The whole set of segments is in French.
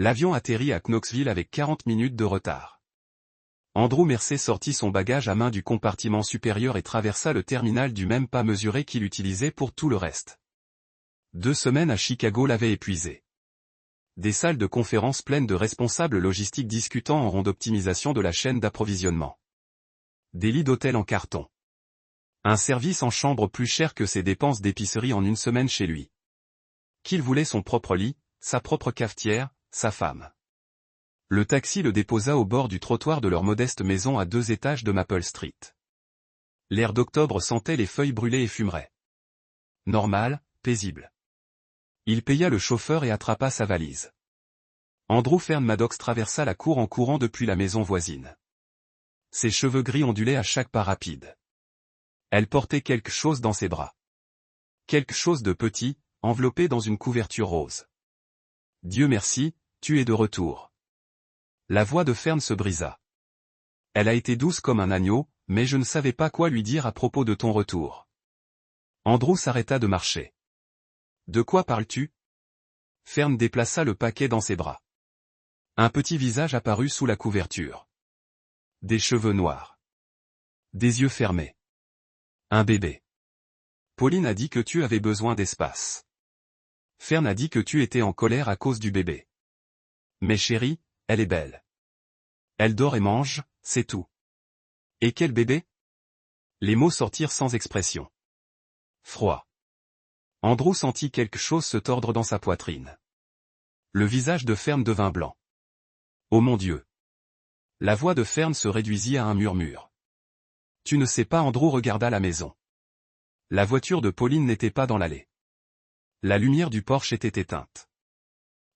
L'avion atterrit à Knoxville avec 40 minutes de retard. Andrew Mercer sortit son bagage à main du compartiment supérieur et traversa le terminal du même pas mesuré qu'il utilisait pour tout le reste. 2 semaines à Chicago l'avaient épuisé. Des salles de conférence pleines de responsables logistiques discutant en rond d'optimisation de la chaîne d'approvisionnement. Des lits d'hôtel en carton. Un service en chambre plus cher que ses dépenses d'épicerie en une semaine chez lui. Qu'il voulait son propre lit, sa propre cafetière, sa femme. Le taxi le déposa au bord du trottoir de leur modeste maison à 2 étages de Maple Street. L'air d'octobre sentait les feuilles brûlées et fumerait. Normal, paisible. Il paya le chauffeur et attrapa sa valise. Andrew Fern Maddox traversa la cour en courant depuis la maison voisine. Ses cheveux gris ondulaient à chaque pas rapide. Elle portait quelque chose dans ses bras. Quelque chose de petit, enveloppé dans une couverture rose. Dieu merci, tu es de retour. La voix de Fern se brisa. Elle a été douce comme un agneau, mais je ne savais pas quoi lui dire à propos de ton retour. Andrew s'arrêta de marcher. De quoi parles-tu? Fern déplaça le paquet dans ses bras. Un petit visage apparut sous la couverture. Des cheveux noirs. Des yeux fermés. Un bébé. Pauline a dit que tu avais besoin d'espace. Fern a dit que tu étais en colère à cause du bébé. Mais chérie, elle est belle. Elle dort et mange, c'est tout. Et quel bébé? Les mots sortirent sans expression. Froid. Andrew sentit quelque chose se tordre dans sa poitrine. Le visage de Fern devint blanc. Oh mon Dieu! La voix de Fern se réduisit à un murmure. Tu ne sais pas. Andrew regarda la maison. La voiture de Pauline n'était pas dans l'allée. La lumière du porche était éteinte.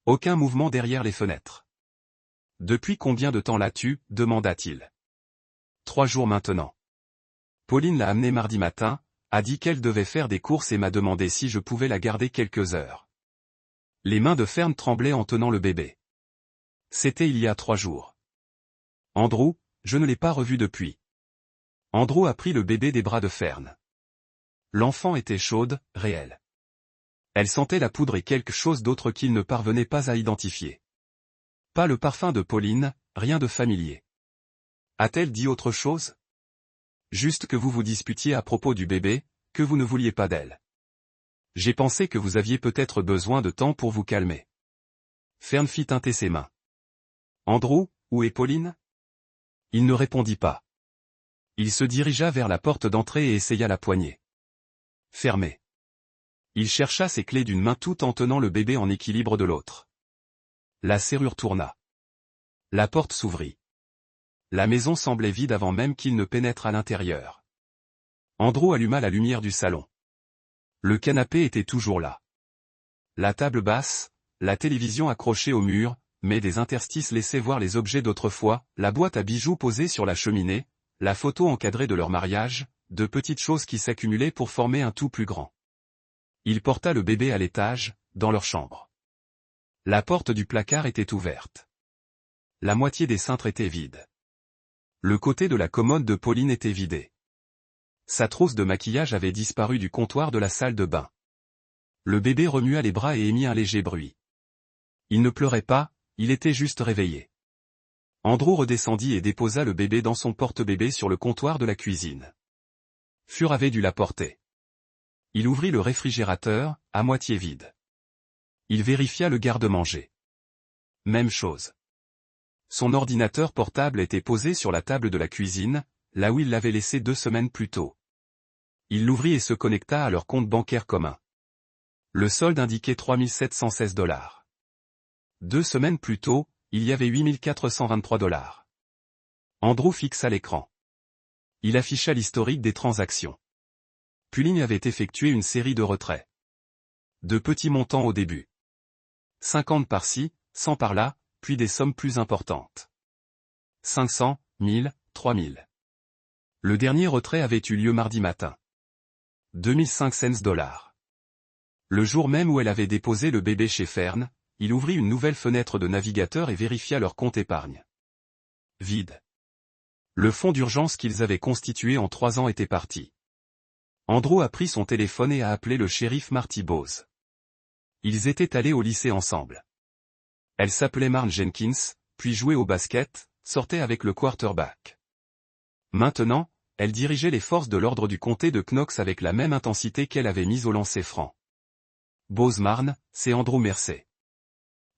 Aucun mouvement derrière les fenêtres. Depuis combien de temps l'as-tu? Demanda-t-il. 3 jours maintenant. Pauline l'a amenée mardi matin, a dit qu'elle devait faire des courses et m'a demandé si je pouvais la garder quelques heures. Les mains de Fern tremblaient en tenant le bébé. C'était il y a 3 jours. Andrew, je ne l'ai pas revu depuis. Andrew a pris le bébé des bras de Fern. L'enfant était chaude, réelle. Elle sentait la poudre et quelque chose d'autre qu'il ne parvenait pas à identifier. Pas le parfum de Pauline, rien de familier. A-t-elle dit autre chose? Juste que vous vous disputiez à propos du bébé, que vous ne vouliez pas d'elle. J'ai pensé que vous aviez peut-être besoin de temps pour vous calmer. Fern fit teinter ses mains. Andrew, où est Pauline? Il ne répondit pas. Il se dirigea vers la porte d'entrée et essaya la poignée. Fermée. Il chercha ses clés d'une main tout en tenant le bébé en équilibre de l'autre. La serrure tourna. La porte s'ouvrit. La maison semblait vide avant même qu'il ne pénètre à l'intérieur. Andrew alluma la lumière du salon. Le canapé était toujours là. La table basse, la télévision accrochée au mur, mais des interstices laissaient voir les objets d'autrefois, la boîte à bijoux posée sur la cheminée, la photo encadrée de leur mariage, de petites choses qui s'accumulaient pour former un tout plus grand. Il porta le bébé à l'étage, dans leur chambre. La porte du placard était ouverte. La moitié des cintres était vide. Le côté de la commode de Pauline était vidé. Sa trousse de maquillage avait disparu du comptoir de la salle de bain. Le bébé remua les bras et émit un léger bruit. Il ne pleurait pas, il était juste réveillé. Andrew redescendit et déposa le bébé dans son porte-bébé sur le comptoir de la cuisine. Fur avait dû la porter. Il ouvrit le réfrigérateur, à moitié vide. Il vérifia le garde-manger. Même chose. Son ordinateur portable était posé sur la table de la cuisine, là où il l'avait laissé 2 semaines plus tôt. Il l'ouvrit et se connecta à leur compte bancaire commun. Le solde indiquait $3 716. 2 semaines plus tôt, il y avait $8 423. Andrew fixa l'écran. Il afficha l'historique des transactions. Pauline avait effectué une série de retraits. De petits montants au début. 50 par-ci, 100 par-là, puis des sommes plus importantes. 500, 1000, 3000. Le dernier retrait avait eu lieu mardi matin. $2500. Le jour même où elle avait déposé le bébé chez Fern, il ouvrit une nouvelle fenêtre de navigateur et vérifia leur compte épargne. Vide. Le fonds d'urgence qu'ils avaient constitué en 3 ans était parti. Andrew a pris son téléphone et a appelé le shérif Marty Bowes. Ils étaient allés au lycée ensemble. Elle s'appelait Marn Jenkins, puis jouait au basket, sortait avec le quarterback. Maintenant, elle dirigeait les forces de l'ordre du comté de Knox avec la même intensité qu'elle avait mise au lancer franc. Bose Marn, c'est Andrew Mersey.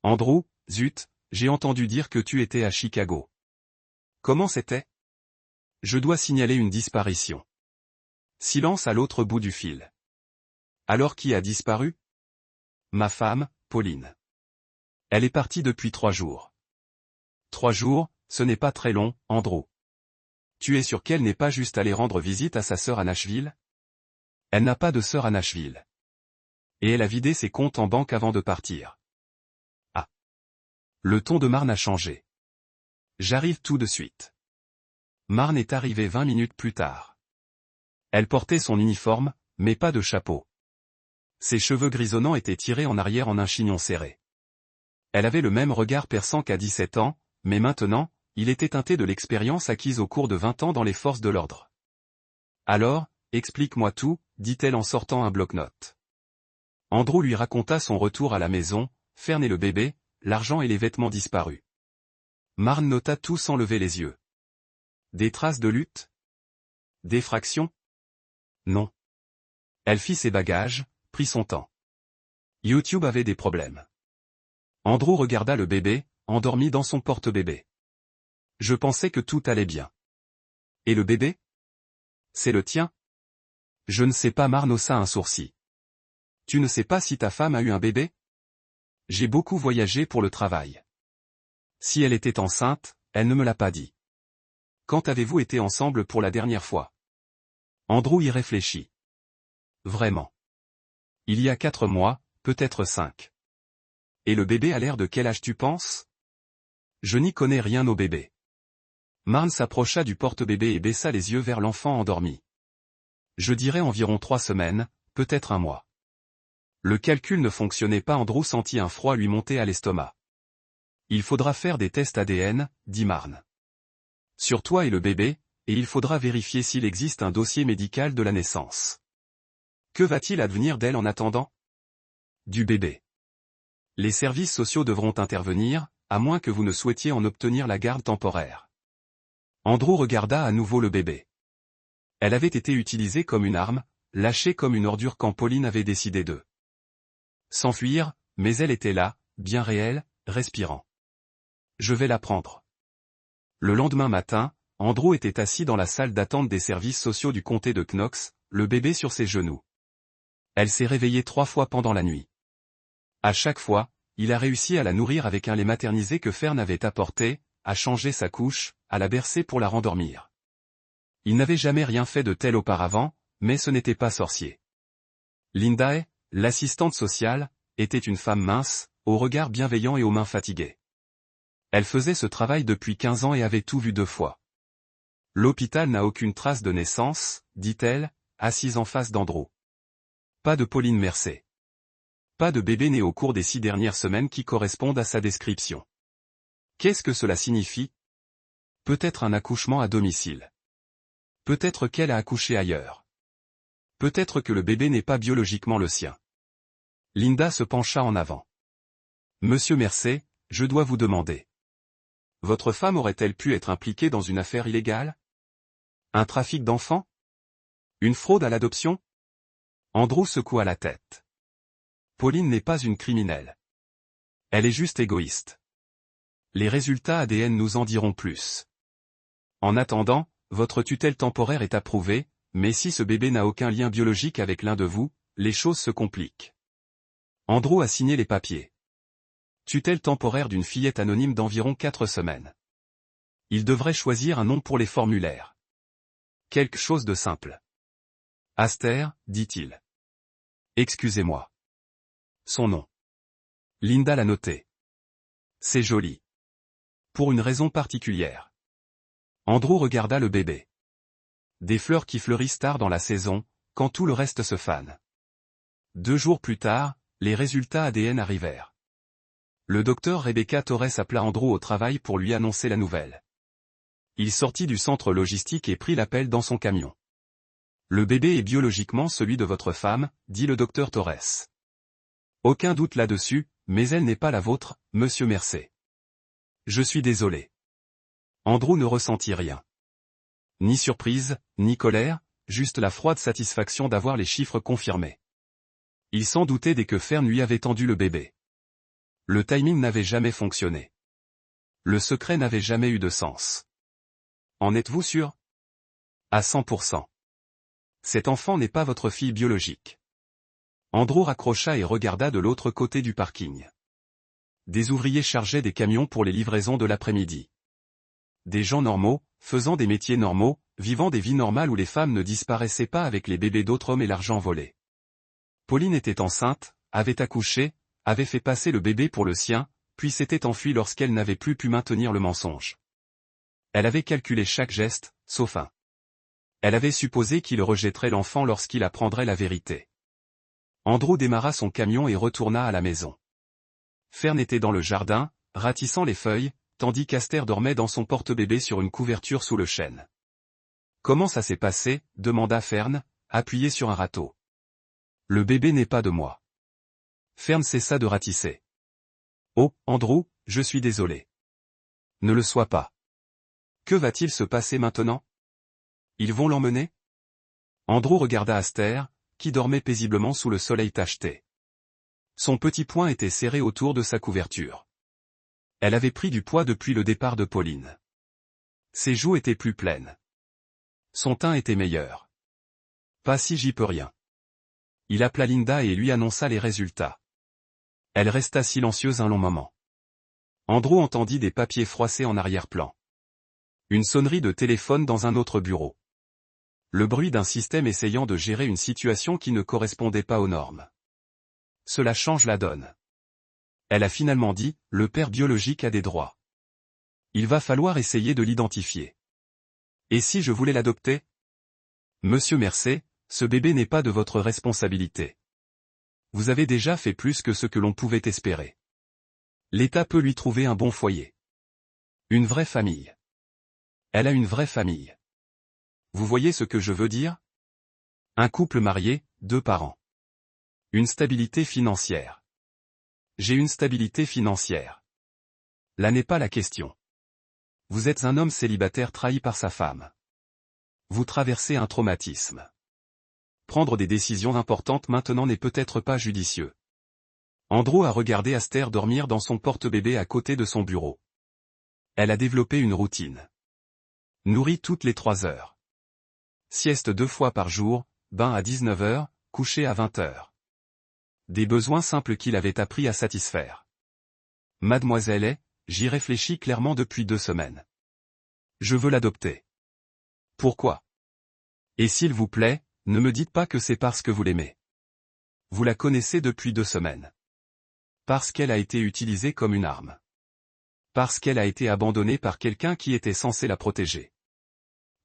Andrew, zut, j'ai entendu dire que tu étais à Chicago. Comment c'était? Je dois signaler une disparition. Silence à l'autre bout du fil. Alors qui a disparu? Ma femme, Pauline. Elle est partie depuis 3 jours. 3 jours, ce n'est pas très long, Andrew. Tu es sûr qu'elle n'est pas juste allée rendre visite à sa sœur à Nashville? Elle n'a pas de sœur à Nashville. Et elle a vidé ses comptes en banque avant de partir. Ah. Le ton de Marn a changé. J'arrive tout de suite. Marn est arrivée 20 minutes plus tard. Elle portait son uniforme, mais pas de chapeau. Ses cheveux grisonnants étaient tirés en arrière en un chignon serré. Elle avait le même regard perçant qu'à 17 ans, mais maintenant, il était teinté de l'expérience acquise au cours de 20 ans dans les forces de l'ordre. Alors, explique-moi tout, dit-elle en sortant un bloc-notes. Andrew lui raconta son retour à la maison, Fern et le bébé, l'argent et les vêtements disparus. Marn nota tout sans lever les yeux. Des traces de lutte? D'effraction? Non. Elle fit ses bagages, prit son temps. YouTube avait des problèmes. Andrew regarda le bébé, endormi dans son porte-bébé. Je pensais que tout allait bien. Et le bébé? C'est le tien? Je ne sais pas, Marn haussa un sourcil. Tu ne sais pas si ta femme a eu un bébé? J'ai beaucoup voyagé pour le travail. Si elle était enceinte, elle ne me l'a pas dit. Quand avez-vous été ensemble pour la dernière fois? Andrew y réfléchit. Vraiment. Il y a 4 mois, peut-être 5. Et le bébé a l'air de quel âge tu penses? Je n'y connais rien au bébé. Marn s'approcha du porte-bébé et baissa les yeux vers l'enfant endormi. Je dirais environ 3 semaines, peut-être 1 mois. Le calcul ne fonctionnait pas. Andrew sentit un froid lui monter à l'estomac. Il faudra faire des tests ADN, dit Marn. Sur toi et le bébé, et il faudra vérifier s'il existe un dossier médical de la naissance. Que va-t-il advenir d'elle en attendant? Du bébé. Les services sociaux devront intervenir, à moins que vous ne souhaitiez en obtenir la garde temporaire. Andrew regarda à nouveau le bébé. Elle avait été utilisée comme une arme, lâchée comme une ordure quand Pauline avait décidé de s'enfuir, mais elle était là, bien réelle, respirant. Je vais la prendre. Le lendemain matin, Andrew était assis dans la salle d'attente des services sociaux du comté de Knox, le bébé sur ses genoux. Elle s'est réveillée 3 fois pendant la nuit. À chaque fois, il a réussi à la nourrir avec un lait maternisé que Fern avait apporté, à changer sa couche, à la bercer pour la rendormir. Il n'avait jamais rien fait de tel auparavant, mais ce n'était pas sorcier. Linda, l'assistante sociale, était une femme mince, au regard bienveillant et aux mains fatiguées. Elle faisait ce travail depuis 15 ans et avait tout vu 2 fois. L'hôpital n'a aucune trace de naissance, dit-elle, assise en face d'Andrew. Pas de Pauline Mersey. Pas de bébé né au cours des 6 dernières semaines qui correspondent à sa description. Qu'est-ce que cela signifie? Peut-être un accouchement à domicile. Peut-être qu'elle a accouché ailleurs. Peut-être que le bébé n'est pas biologiquement le sien. Linda se pencha en avant. Monsieur Mersey, je dois vous demander. Votre femme aurait-elle pu être impliquée dans une affaire illégale? Un trafic d'enfants? Une fraude à l'adoption? Andrew secoua la tête. Pauline n'est pas une criminelle. Elle est juste égoïste. Les résultats ADN nous en diront plus. En attendant, votre tutelle temporaire est approuvée, mais si ce bébé n'a aucun lien biologique avec l'un de vous, les choses se compliquent. Andrew a signé les papiers. Tutelle temporaire d'une fillette anonyme d'environ 4 semaines. Il devrait choisir un nom pour les formulaires. Quelque chose de simple. Aster, dit-il. Excusez-moi. Son nom. Linda l'a noté. C'est joli. Pour une raison particulière. Andrew regarda le bébé. Des fleurs qui fleurissent tard dans la saison, quand tout le reste se fane. 2 jours plus tard, les résultats ADN arrivèrent. Le docteur Rebecca Torres appela Andrew au travail pour lui annoncer la nouvelle. Il sortit du centre logistique et prit l'appel dans son camion. Le bébé est biologiquement celui de votre femme, dit le docteur Torres. Aucun doute là-dessus, mais elle n'est pas la vôtre, monsieur Mercer. Je suis désolé. Andrew ne ressentit rien. Ni surprise, ni colère, juste la froide satisfaction d'avoir les chiffres confirmés. Il s'en doutait dès que Fern lui avait tendu le bébé. Le timing n'avait jamais fonctionné. Le secret n'avait jamais eu de sens. En êtes-vous sûr? À 100%. Cet enfant n'est pas votre fille biologique. Andrew raccrocha et regarda de l'autre côté du parking. Des ouvriers chargeaient des camions pour les livraisons de l'après-midi. Des gens normaux, faisant des métiers normaux, vivant des vies normales où les femmes ne disparaissaient pas avec les bébés d'autres hommes et l'argent volé. Pauline était enceinte, avait accouché, avait fait passer le bébé pour le sien, puis s'était enfuie lorsqu'elle n'avait plus pu maintenir le mensonge. Elle avait calculé chaque geste, sauf un. Elle avait supposé qu'il rejetterait l'enfant lorsqu'il apprendrait la vérité. Andrew démarra son camion et retourna à la maison. Fern était dans le jardin, ratissant les feuilles, tandis qu'Aster dormait dans son porte-bébé sur une couverture sous le chêne. « Comment ça s'est passé ?» demanda Fern, appuyé sur un râteau. « Le bébé n'est pas de moi. » Fern cessa de ratisser. « Oh, Andrew, je suis désolé. »« Ne le sois pas. Que va-t-il se passer maintenant ? Ils vont l'emmener ?» Andrew regarda Aster, qui dormait paisiblement sous le soleil tacheté. Son petit poing était serré autour de sa couverture. Elle avait pris du poids depuis le départ de Pauline. Ses joues étaient plus pleines. Son teint était meilleur. Pas si j'y peux rien. Il appela Linda et lui annonça les résultats. Elle resta silencieuse un long moment. Andrew entendit des papiers froissés en arrière-plan. Une sonnerie de téléphone dans un autre bureau. Le bruit d'un système essayant de gérer une situation qui ne correspondait pas aux normes. Cela change la donne. Elle a finalement dit, le père biologique a des droits. Il va falloir essayer de l'identifier. Et si je voulais l'adopter? Monsieur Mercer, ce bébé n'est pas de votre responsabilité. Vous avez déjà fait plus que ce que l'on pouvait espérer. L'État peut lui trouver un bon foyer. Une vraie famille. Elle a une vraie famille. Vous voyez ce que je veux dire? Un couple marié, 2 parents. Une stabilité financière. J'ai une stabilité financière. Là n'est pas la question. Vous êtes un homme célibataire trahi par sa femme. Vous traversez un traumatisme. Prendre des décisions importantes maintenant n'est peut-être pas judicieux. Andrew a regardé Aster dormir dans son porte-bébé à côté de son bureau. Elle a développé une routine. Nourrie toutes les 3 heures. Sieste 2 fois par jour, bain à 19 heures, coucher à 20 heures. Des besoins simples qu'il avait appris à satisfaire. Mademoiselle est, j'y réfléchis clairement depuis 2 semaines. Je veux l'adopter. Pourquoi? Et s'il vous plaît, ne me dites pas que c'est parce que vous l'aimez. Vous la connaissez depuis 2 semaines. Parce qu'elle a été utilisée comme une arme. Parce qu'elle a été abandonnée par quelqu'un qui était censé la protéger.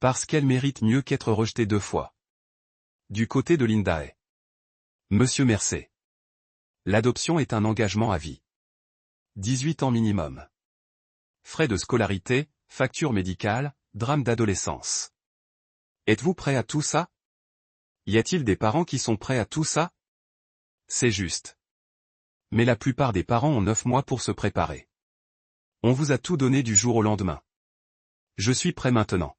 Parce qu'elle mérite mieux qu'être rejetée 2 fois. Du côté de Linda est. Monsieur Mercer. L'adoption est un engagement à vie. 18 ans minimum. Frais de scolarité, facture médicale, drame d'adolescence. Êtes-vous prêt à tout ça? Y a-t-il des parents qui sont prêts à tout ça? C'est juste. Mais la plupart des parents ont 9 mois pour se préparer. On vous a tout donné du jour au lendemain. Je suis prêt maintenant.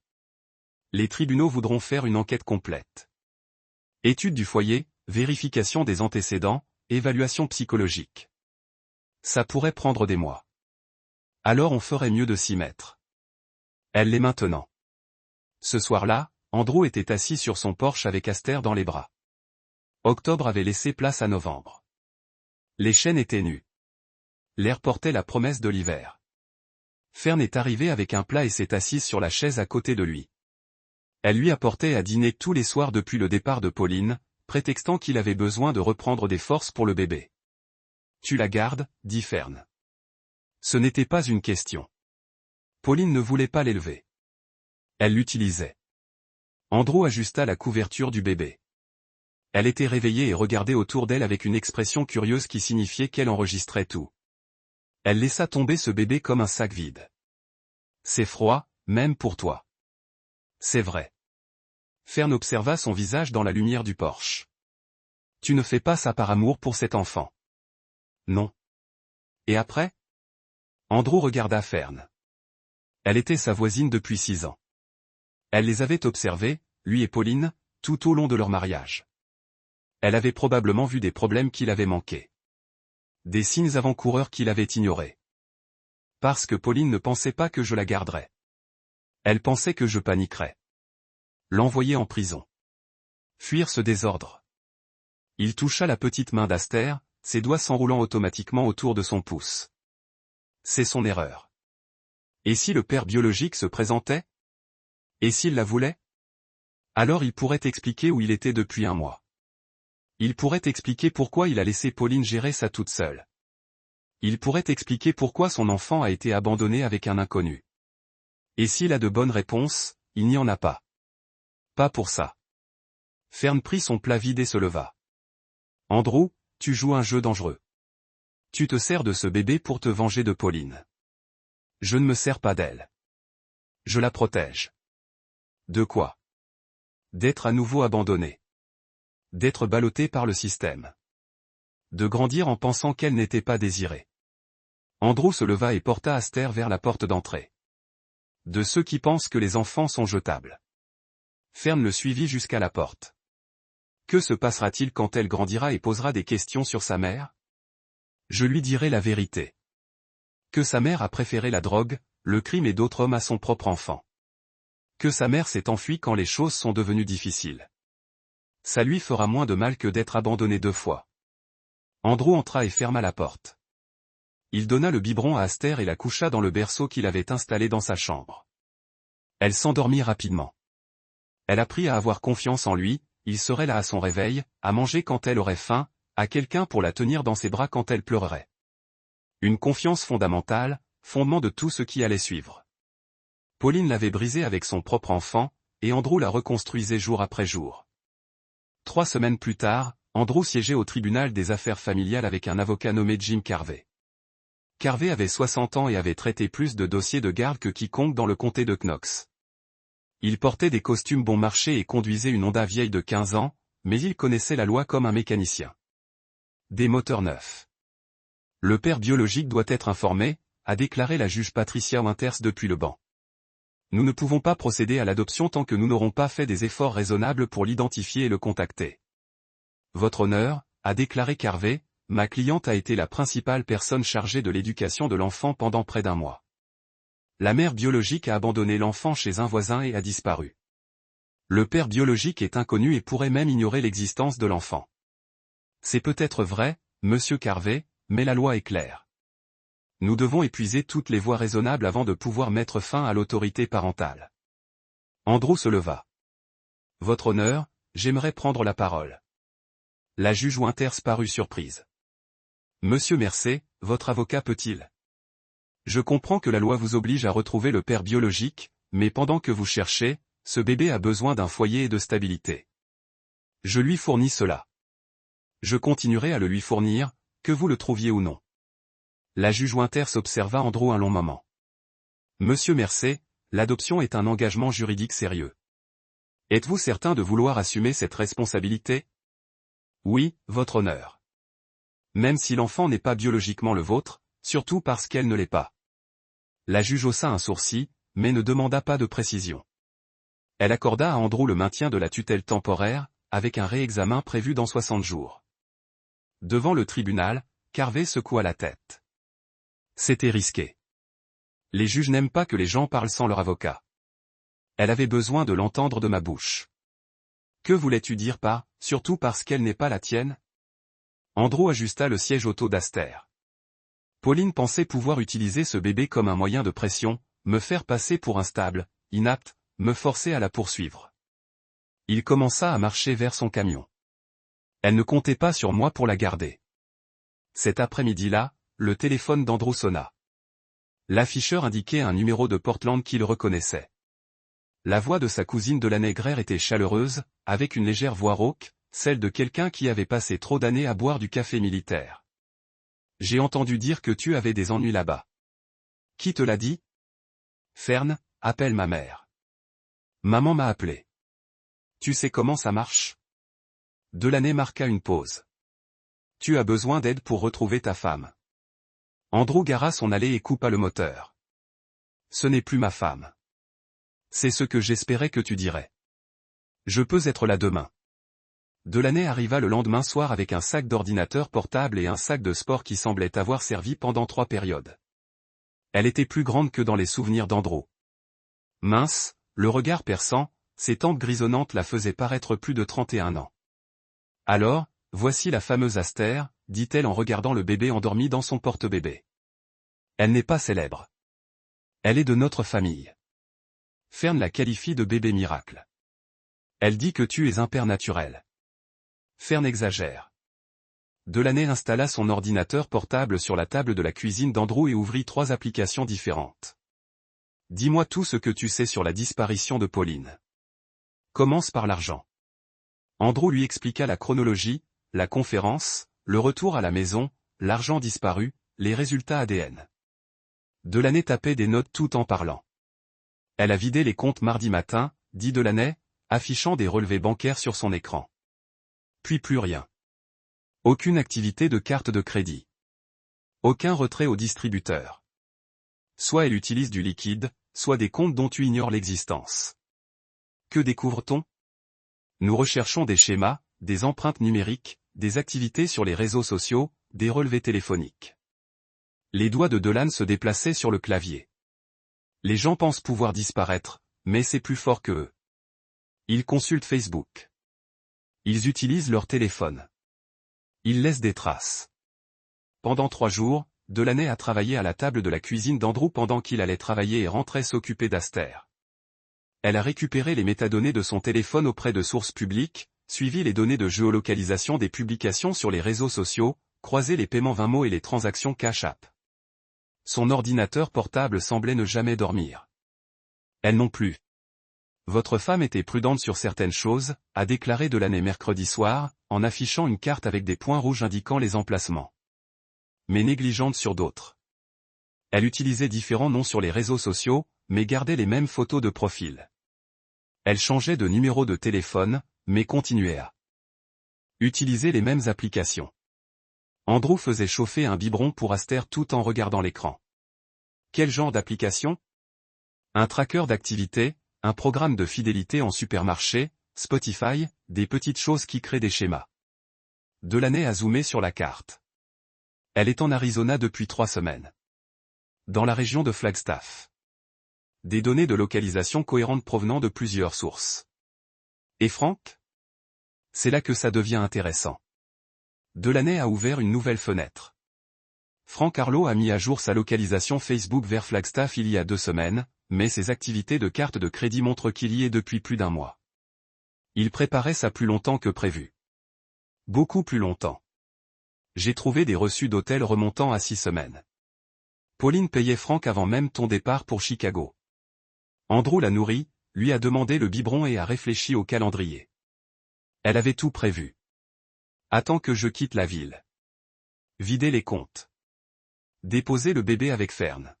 Les tribunaux voudront faire une enquête complète. Étude du foyer, vérification des antécédents, évaluation psychologique. Ça pourrait prendre des mois. Alors on ferait mieux de s'y mettre. Elle l'est maintenant. Ce soir-là, Andrew était assis sur son porche avec Aster dans les bras. Octobre avait laissé place à novembre. Les chênes étaient nus. L'air portait la promesse de l'hiver. Fern est arrivée avec un plat et s'est assise sur la chaise à côté de lui. Elle lui apportait à dîner tous les soirs depuis le départ de Pauline, prétextant qu'il avait besoin de reprendre des forces pour le bébé. « Tu la gardes » dit Fern. Ce n'était pas une question. Pauline ne voulait pas l'élever. Elle l'utilisait. Andrew ajusta la couverture du bébé. Elle était réveillée et regardait autour d'elle avec une expression curieuse qui signifiait qu'elle enregistrait tout. Elle laissa tomber ce bébé comme un sac vide. « C'est froid, même pour toi. » C'est vrai. Fern observa son visage dans la lumière du porche. Tu ne fais pas ça par amour pour cet enfant. Non. Et après? Andrew regarda Fern. Elle était sa voisine depuis 6 ans. Elle les avait observés, lui et Pauline, tout au long de leur mariage. Elle avait probablement vu des problèmes qu'il avait manqués. Des signes avant-coureurs qu'il avait ignorés. Parce que Pauline ne pensait pas que je la garderais. Elle pensait que je paniquerais. L'envoyer en prison. Fuir ce désordre. Il toucha la petite main d'Aster, ses doigts s'enroulant automatiquement autour de son pouce. C'est son erreur. Et si le père biologique se présentait? Et s'il la voulait? Alors il pourrait expliquer où il était depuis 1 mois. Il pourrait expliquer pourquoi il a laissé Pauline gérer ça toute seule. Il pourrait expliquer pourquoi son enfant a été abandonné avec un inconnu. Et s'il a de bonnes réponses, il n'y en a pas. Pas pour ça. Fern prit son plat vide et se leva. Andrew, tu joues un jeu dangereux. Tu te sers de ce bébé pour te venger de Pauline. Je ne me sers pas d'elle. Je la protège. De quoi? D'être à nouveau abandonnée. D'être ballottée par le système. De grandir en pensant qu'elle n'était pas désirée. Andrew se leva et porta Aster vers la porte d'entrée. De ceux qui pensent que les enfants sont jetables. Fern le suivit jusqu'à la porte. Que se passera-t-il quand elle grandira et posera des questions sur sa mère? Je lui dirai la vérité. Que sa mère a préféré la drogue, le crime et d'autres hommes à son propre enfant. Que sa mère s'est enfuie quand les choses sont devenues difficiles. Ça lui fera moins de mal que d'être abandonné 2 fois. Andrew entra et ferma la porte. Il donna le biberon à Aster et la coucha dans le berceau qu'il avait installé dans sa chambre. Elle s'endormit rapidement. Elle apprit à avoir confiance en lui, il serait là à son réveil, à manger quand elle aurait faim, à quelqu'un pour la tenir dans ses bras quand elle pleurerait. Une confiance fondamentale, fondement de tout ce qui allait suivre. Pauline l'avait brisée avec son propre enfant, et Andrew la reconstruisait jour après jour. 3 semaines plus tard, Andrew siégeait au tribunal des affaires familiales avec un avocat nommé Jim Carvey. Carvey avait 60 ans et avait traité plus de dossiers de garde que quiconque dans le comté de Knox. Il portait des costumes bon marché et conduisait une Honda vieille de 15 ans, mais il connaissait la loi comme un mécanicien. Des moteurs neufs. Le père biologique doit être informé, a déclaré la juge Patricia Winters depuis le banc. Nous ne pouvons pas procéder à l'adoption tant que nous n'aurons pas fait des efforts raisonnables pour l'identifier et le contacter. Votre honneur, a déclaré Carvey, ma cliente a été la principale personne chargée de l'éducation de l'enfant pendant près d'1 mois. La mère biologique a abandonné l'enfant chez un voisin et a disparu. Le père biologique est inconnu et pourrait même ignorer l'existence de l'enfant. C'est peut-être vrai, monsieur Carvey, mais la loi est claire. Nous devons épuiser toutes les voies raisonnables avant de pouvoir mettre fin à l'autorité parentale. Andrew se leva. Votre honneur, j'aimerais prendre la parole. La juge Winters parut surprise. Monsieur Mercer, votre avocat peut-il? Je comprends que la loi vous oblige à retrouver le père biologique, mais pendant que vous cherchez, ce bébé a besoin d'un foyer et de stabilité. Je lui fournis cela. Je continuerai à le lui fournir, que vous le trouviez ou non. La juge Winters observa Andrew un long moment. Monsieur Mercer, l'adoption est un engagement juridique sérieux. Êtes-vous certain de vouloir assumer cette responsabilité? Oui, votre honneur. Même si l'enfant n'est pas biologiquement le vôtre, surtout parce qu'elle ne l'est pas. La juge haussa un sourcil, mais ne demanda pas de précision. Elle accorda à Andrew le maintien de la tutelle temporaire, avec un réexamen prévu dans 60 jours. Devant le tribunal, Carvey secoua la tête. C'était risqué. Les juges n'aiment pas que les gens parlent sans leur avocat. Elle avait besoin de l'entendre de ma bouche. Que voulais-tu dire par, surtout parce qu'elle n'est pas la tienne? Andrew ajusta le siège auto d'Aster. Pauline pensait pouvoir utiliser ce bébé comme un moyen de pression, me faire passer pour instable, inapte, me forcer à la poursuivre. Il commença à marcher vers son camion. Elle ne comptait pas sur moi pour la garder. Cet après-midi-là, le téléphone d'Andrew sonna. L'afficheur indiquait un numéro de Portland qu'il reconnaissait. La voix de sa cousine de l'année Greer était chaleureuse, avec une légère voix rauque, celle de quelqu'un qui avait passé trop d'années à boire du café militaire. J'ai entendu dire que tu avais des ennuis là-bas. Qui te l'a dit? Fern, appelle ma mère. Maman m'a appelé. Tu sais comment ça marche? Delaney marqua une pause. Tu as besoin d'aide pour retrouver ta femme. Andrew gara son allée et coupa le moteur. Ce n'est plus ma femme. C'est ce que j'espérais que tu dirais. Je peux être là demain. Delaney arriva le lendemain soir avec un sac d'ordinateur portable et un sac de sport qui semblait avoir servi pendant 3 périodes. Elle était plus grande que dans les souvenirs d'Andrew. Mince, le regard perçant, ses tempes grisonnantes la faisaient paraître plus de 31 ans. Alors, voici la fameuse Aster, dit-elle en regardant le bébé endormi dans son porte-bébé. Elle n'est pas célèbre. Elle est de notre famille. Fern la qualifie de bébé miracle. Elle dit que tu es un père naturel. Fern exagère. Delaney installa son ordinateur portable sur la table de la cuisine d'Andrew et ouvrit 3 applications différentes. Dis-moi tout ce que tu sais sur la disparition de Pauline. Commence par l'argent. Andrew lui expliqua la chronologie, la conférence, le retour à la maison, l'argent disparu, les résultats ADN. Delaney tapait des notes tout en parlant. Elle a vidé les comptes mardi matin, dit Delaney, affichant des relevés bancaires sur son écran. Puis plus rien. Aucune activité de carte de crédit. Aucun retrait au distributeur. Soit elle utilise du liquide, soit des comptes dont tu ignores l'existence. Que découvre-t-on? Nous recherchons des schémas, des empreintes numériques, des activités sur les réseaux sociaux, des relevés téléphoniques. Les doigts de Delaney se déplaçaient sur le clavier. Les gens pensent pouvoir disparaître, mais c'est plus fort que eux. Ils consultent Facebook. Ils utilisent leur téléphone. Ils laissent des traces. Pendant 3 jours, Delaney a travaillé à la table de la cuisine d'Andrew pendant qu'il allait travailler et rentrait s'occuper d'Aster. Elle a récupéré les métadonnées de son téléphone auprès de sources publiques, suivi les données de géolocalisation des publications sur les réseaux sociaux, croisé les paiements Venmo et les transactions Cash App. Son ordinateur portable semblait ne jamais dormir. Elle non plus. Votre femme était prudente sur certaines choses, a déclaré Delaney mercredi soir, en affichant une carte avec des points rouges indiquant les emplacements. Mais négligente sur d'autres. Elle utilisait différents noms sur les réseaux sociaux, mais gardait les mêmes photos de profil. Elle changeait de numéro de téléphone, mais continuait à utiliser les mêmes applications. Andrew faisait chauffer un biberon pour Aster tout en regardant l'écran. Quel genre d'application? Un tracker d'activité, un programme de fidélité en supermarché, Spotify, des petites choses qui créent des schémas. Delaney a zoomé sur la carte. Elle est en Arizona depuis 3 semaines. Dans la région de Flagstaff. Des données de localisation cohérentes provenant de plusieurs sources. Et Frank? C'est là que ça devient intéressant. Delaney a ouvert une nouvelle fenêtre. Frank Harlow a mis à jour sa localisation Facebook vers Flagstaff il y a 2 semaines, mais ses activités de carte de crédit montrent qu'il y est depuis plus d'1 mois. Il préparait ça plus longtemps que prévu. Beaucoup plus longtemps. J'ai trouvé des reçus d'hôtel remontant à 6 semaines. Pauline payait Frank avant même ton départ pour Chicago. Andrew l'a nourri, lui a demandé le biberon et a réfléchi au calendrier. Elle avait tout prévu. Attends que je quitte la ville. Vider les comptes. Déposer le bébé avec Fern.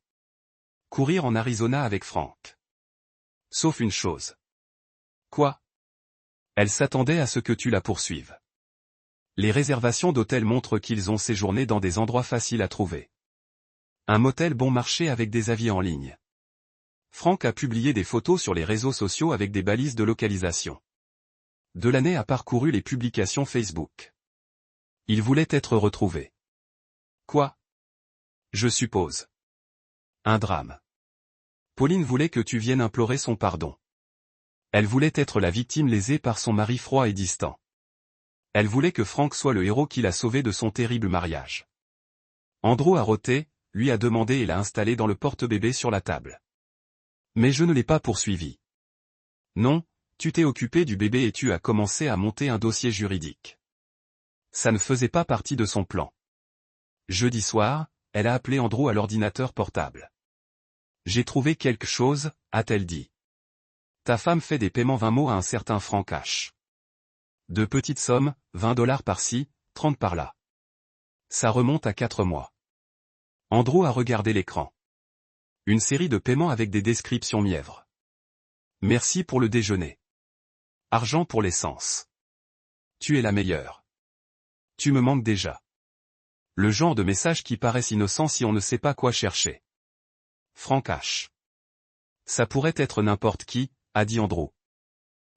Courir en Arizona avec Frank. Sauf une chose. Quoi? Elle s'attendait à ce que tu la poursuives. Les réservations d'hôtels montrent qu'ils ont séjourné dans des endroits faciles à trouver. Un motel bon marché avec des avis en ligne. Frank a publié des photos sur les réseaux sociaux avec des balises de localisation. Delaney a parcouru les publications Facebook. Il voulait être retrouvé. Quoi? Je suppose. Un drame. Pauline voulait que tu viennes implorer son pardon. Elle voulait être la victime lésée par son mari froid et distant. Elle voulait que Frank soit le héros qui l'a sauvé de son terrible mariage. Andrew a roté, lui a demandé et l'a installé dans le porte-bébé sur la table. Mais je ne l'ai pas poursuivi. Non, tu t'es occupé du bébé et tu as commencé à monter un dossier juridique. Ça ne faisait pas partie de son plan. Jeudi soir, elle a appelé Andrew à l'ordinateur portable. J'ai trouvé quelque chose, a-t-elle dit. Ta femme fait des paiements Venmo à un certain Frank H. De petites sommes, $20 par-ci, 30 par-là. Ça remonte à 4 mois. Andrew a regardé l'écran. Une série de paiements avec des descriptions mièvres. Merci pour le déjeuner. Argent pour l'essence. Tu es la meilleure. Tu me manques déjà. Le genre de message qui paraissent innocent si on ne sait pas quoi chercher. Franck H. Ça pourrait être n'importe qui, a dit Andrew.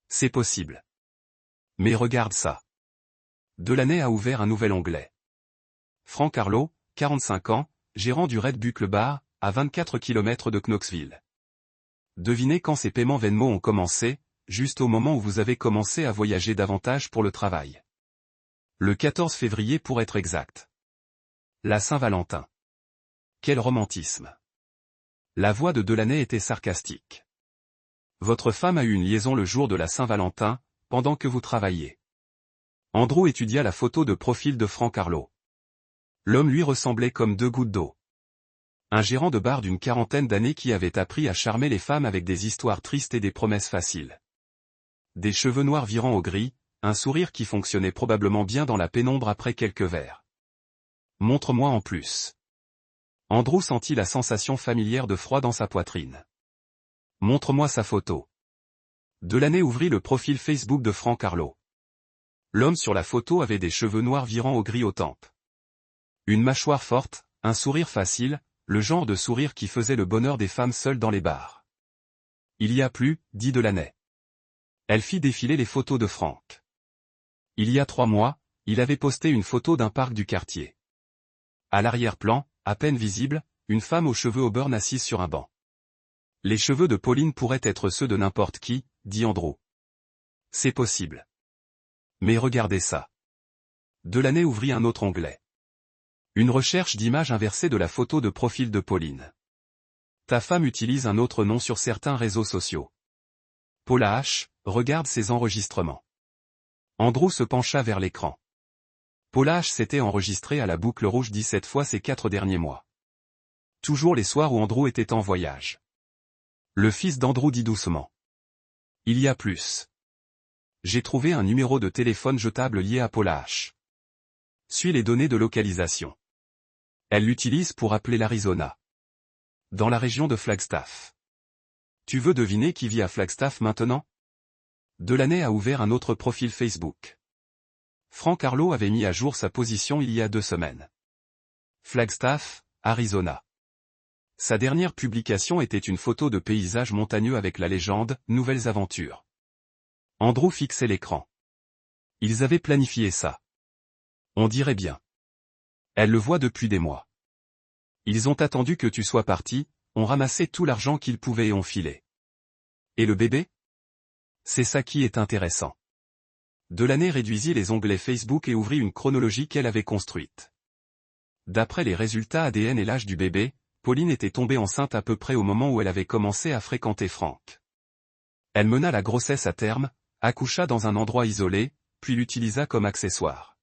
C'est possible. Mais regarde ça. Delaney a ouvert un nouvel onglet. Franck Arlo, 45 ans, gérant du Red Buckle Bar, à 24 km de Knoxville. Devinez quand ces paiements Venmo ont commencé, juste au moment où vous avez commencé à voyager davantage pour le travail. Le 14 février pour être exact. La Saint-Valentin. Quel romantisme. La voix de Delaney était sarcastique. Votre femme a eu une liaison le jour de la Saint-Valentin, pendant que vous travailliez. Andrew étudia la photo de profil de Franck Arlo. L'homme lui ressemblait comme deux gouttes d'eau. Un gérant de bar d'une quarantaine d'années qui avait appris à charmer les femmes avec des histoires tristes et des promesses faciles. Des cheveux noirs virant au gris, un sourire qui fonctionnait probablement bien dans la pénombre après quelques verres. Montre-moi en plus. Andrew sentit la sensation familière de froid dans sa poitrine. Montre-moi sa photo. Delaney ouvrit le profil Facebook de Franck Arlo. L'homme sur la photo avait des cheveux noirs virant au gris aux tempes. Une mâchoire forte, un sourire facile, le genre de sourire qui faisait le bonheur des femmes seules dans les bars. Il y a plus, dit Delaney. Elle fit défiler les photos de Franck. Il y a 3 mois, il avait posté une photo d'un parc du quartier. À l'arrière-plan, à peine visible, une femme aux cheveux au burn assise sur un banc. Les cheveux de Pauline pourraient être ceux de n'importe qui, dit Andrew. C'est possible. Mais regardez ça. Delaney ouvrit un autre onglet. Une recherche d'image inversée de la photo de profil de Pauline. Ta femme utilise un autre nom sur certains réseaux sociaux. Paula H. regarde ses enregistrements. Andrew se pencha vers l'écran. Paula H. s'était enregistrée à la boucle rouge 17 fois ces 4 derniers mois. Toujours les soirs où Andrew était en voyage. Le fils d'Andrew dit doucement. Il y a plus. J'ai trouvé un numéro de téléphone jetable lié à Paula H. Suis les données de localisation. Elle l'utilise pour appeler l'Arizona. Dans la région de Flagstaff. Tu veux deviner qui vit à Flagstaff maintenant? Delaney a ouvert un autre profil Facebook. Franck Arlo avait mis à jour sa position il y a 2 semaines. Flagstaff, Arizona. Sa dernière publication était une photo de paysage montagneux avec la légende « Nouvelles aventures ». Andrew fixait l'écran. Ils avaient planifié ça. On dirait bien. Elle le voit depuis des mois. Ils ont attendu que tu sois parti, ont ramassé tout l'argent qu'ils pouvaient et ont filé. Et le bébé? C'est ça qui est intéressant. Delaney réduisit les onglets Facebook et ouvrit une chronologie qu'elle avait construite. D'après les résultats ADN et l'âge du bébé, Pauline était tombée enceinte à peu près au moment où elle avait commencé à fréquenter Franck. Elle mena la grossesse à terme, accoucha dans un endroit isolé, puis l'utilisa comme accessoire.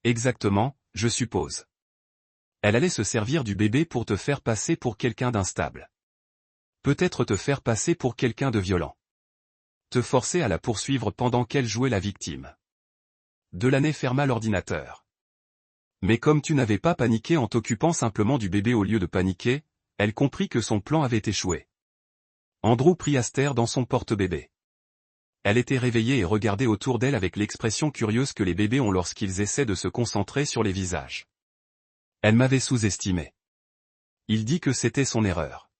Exactement, je suppose. Elle allait se servir du bébé pour te faire passer pour quelqu'un d'instable. Peut-être te faire passer pour quelqu'un de violent. Te forcer à la poursuivre pendant qu'elle jouait la victime. Delaney ferma l'ordinateur. Mais comme tu n'avais pas paniqué en t'occupant simplement du bébé au lieu de paniquer, elle comprit que son plan avait échoué. Andrew prit Aster dans son porte-bébé. Elle était réveillée et regardait autour d'elle avec l'expression curieuse que les bébés ont lorsqu'ils essaient de se concentrer sur les visages. Elle m'avait sous-estimé. Il dit que c'était son erreur.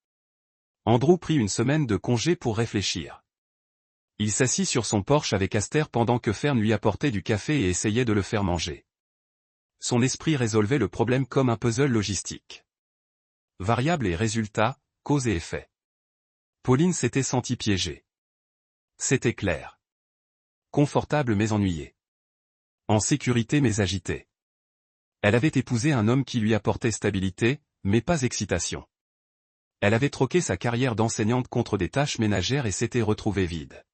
Andrew prit une semaine de congé pour réfléchir. Il s'assit sur son porche avec Aster pendant que Fern lui apportait du café et essayait de le faire manger. Son esprit résolvait le problème comme un puzzle logistique. Variables et résultats, cause et effet. Pauline s'était sentie piégée. C'était clair. Confortable mais ennuyée. En sécurité mais agitée. Elle avait épousé un homme qui lui apportait stabilité, mais pas excitation. Elle avait troqué sa carrière d'enseignante contre des tâches ménagères et s'était retrouvée vide.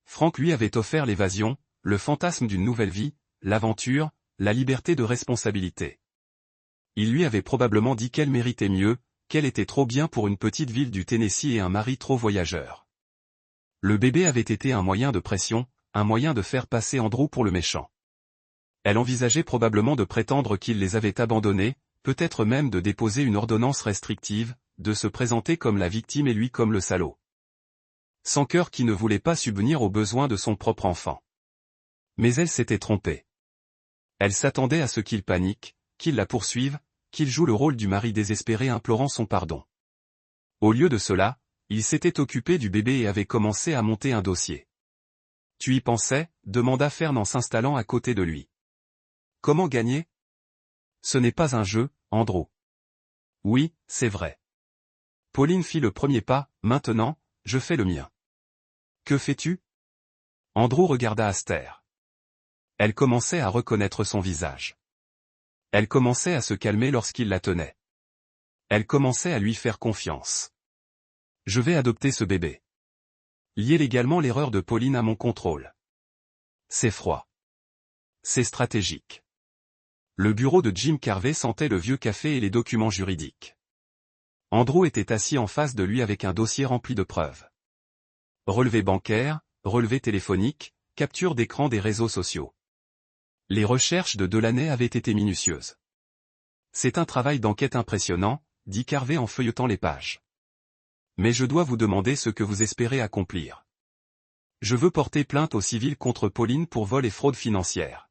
Franck lui avait offert l'évasion, le fantasme d'une nouvelle vie, l'aventure, la liberté de responsabilité. Il lui avait probablement dit qu'elle méritait mieux, qu'elle était trop bien pour une petite ville du Tennessee et un mari trop voyageur. Le bébé avait été un moyen de pression, un moyen de faire passer Andrew pour le méchant. Elle envisageait probablement de prétendre qu'il les avait abandonnés, peut-être même de déposer une ordonnance restrictive, de se présenter comme la victime et lui comme le salaud. Sans cœur qui ne voulait pas subvenir aux besoins de son propre enfant. Mais elle s'était trompée. Elle s'attendait à ce qu'il panique, qu'il la poursuive, qu'il joue le rôle du mari désespéré implorant son pardon. Au lieu de cela, il s'était occupé du bébé et avait commencé à monter un dossier. Tu y pensais? Demanda Fern en s'installant à côté de lui. Comment gagner? Ce n'est pas un jeu, Andrew. Oui, c'est vrai. Pauline fit le premier pas, maintenant, je fais le mien. Que fais-tu? Andrew regarda Aster. Elle commençait à reconnaître son visage. Elle commençait à se calmer lorsqu'il la tenait. Elle commençait à lui faire confiance. Je vais adopter ce bébé. Lier légalement l'erreur de Pauline à mon contrôle. C'est froid. C'est stratégique. Le bureau de Jim Carvey sentait le vieux café et les documents juridiques. Andrew était assis en face de lui avec un dossier rempli de preuves. Relevé bancaire, relevé téléphonique, capture d'écran des réseaux sociaux. Les recherches de Delaney avaient été minutieuses. C'est un travail d'enquête impressionnant, dit Carvey en feuilletant les pages. Mais je dois vous demander ce que vous espérez accomplir. Je veux porter plainte au civil contre Pauline pour vol et fraude financière.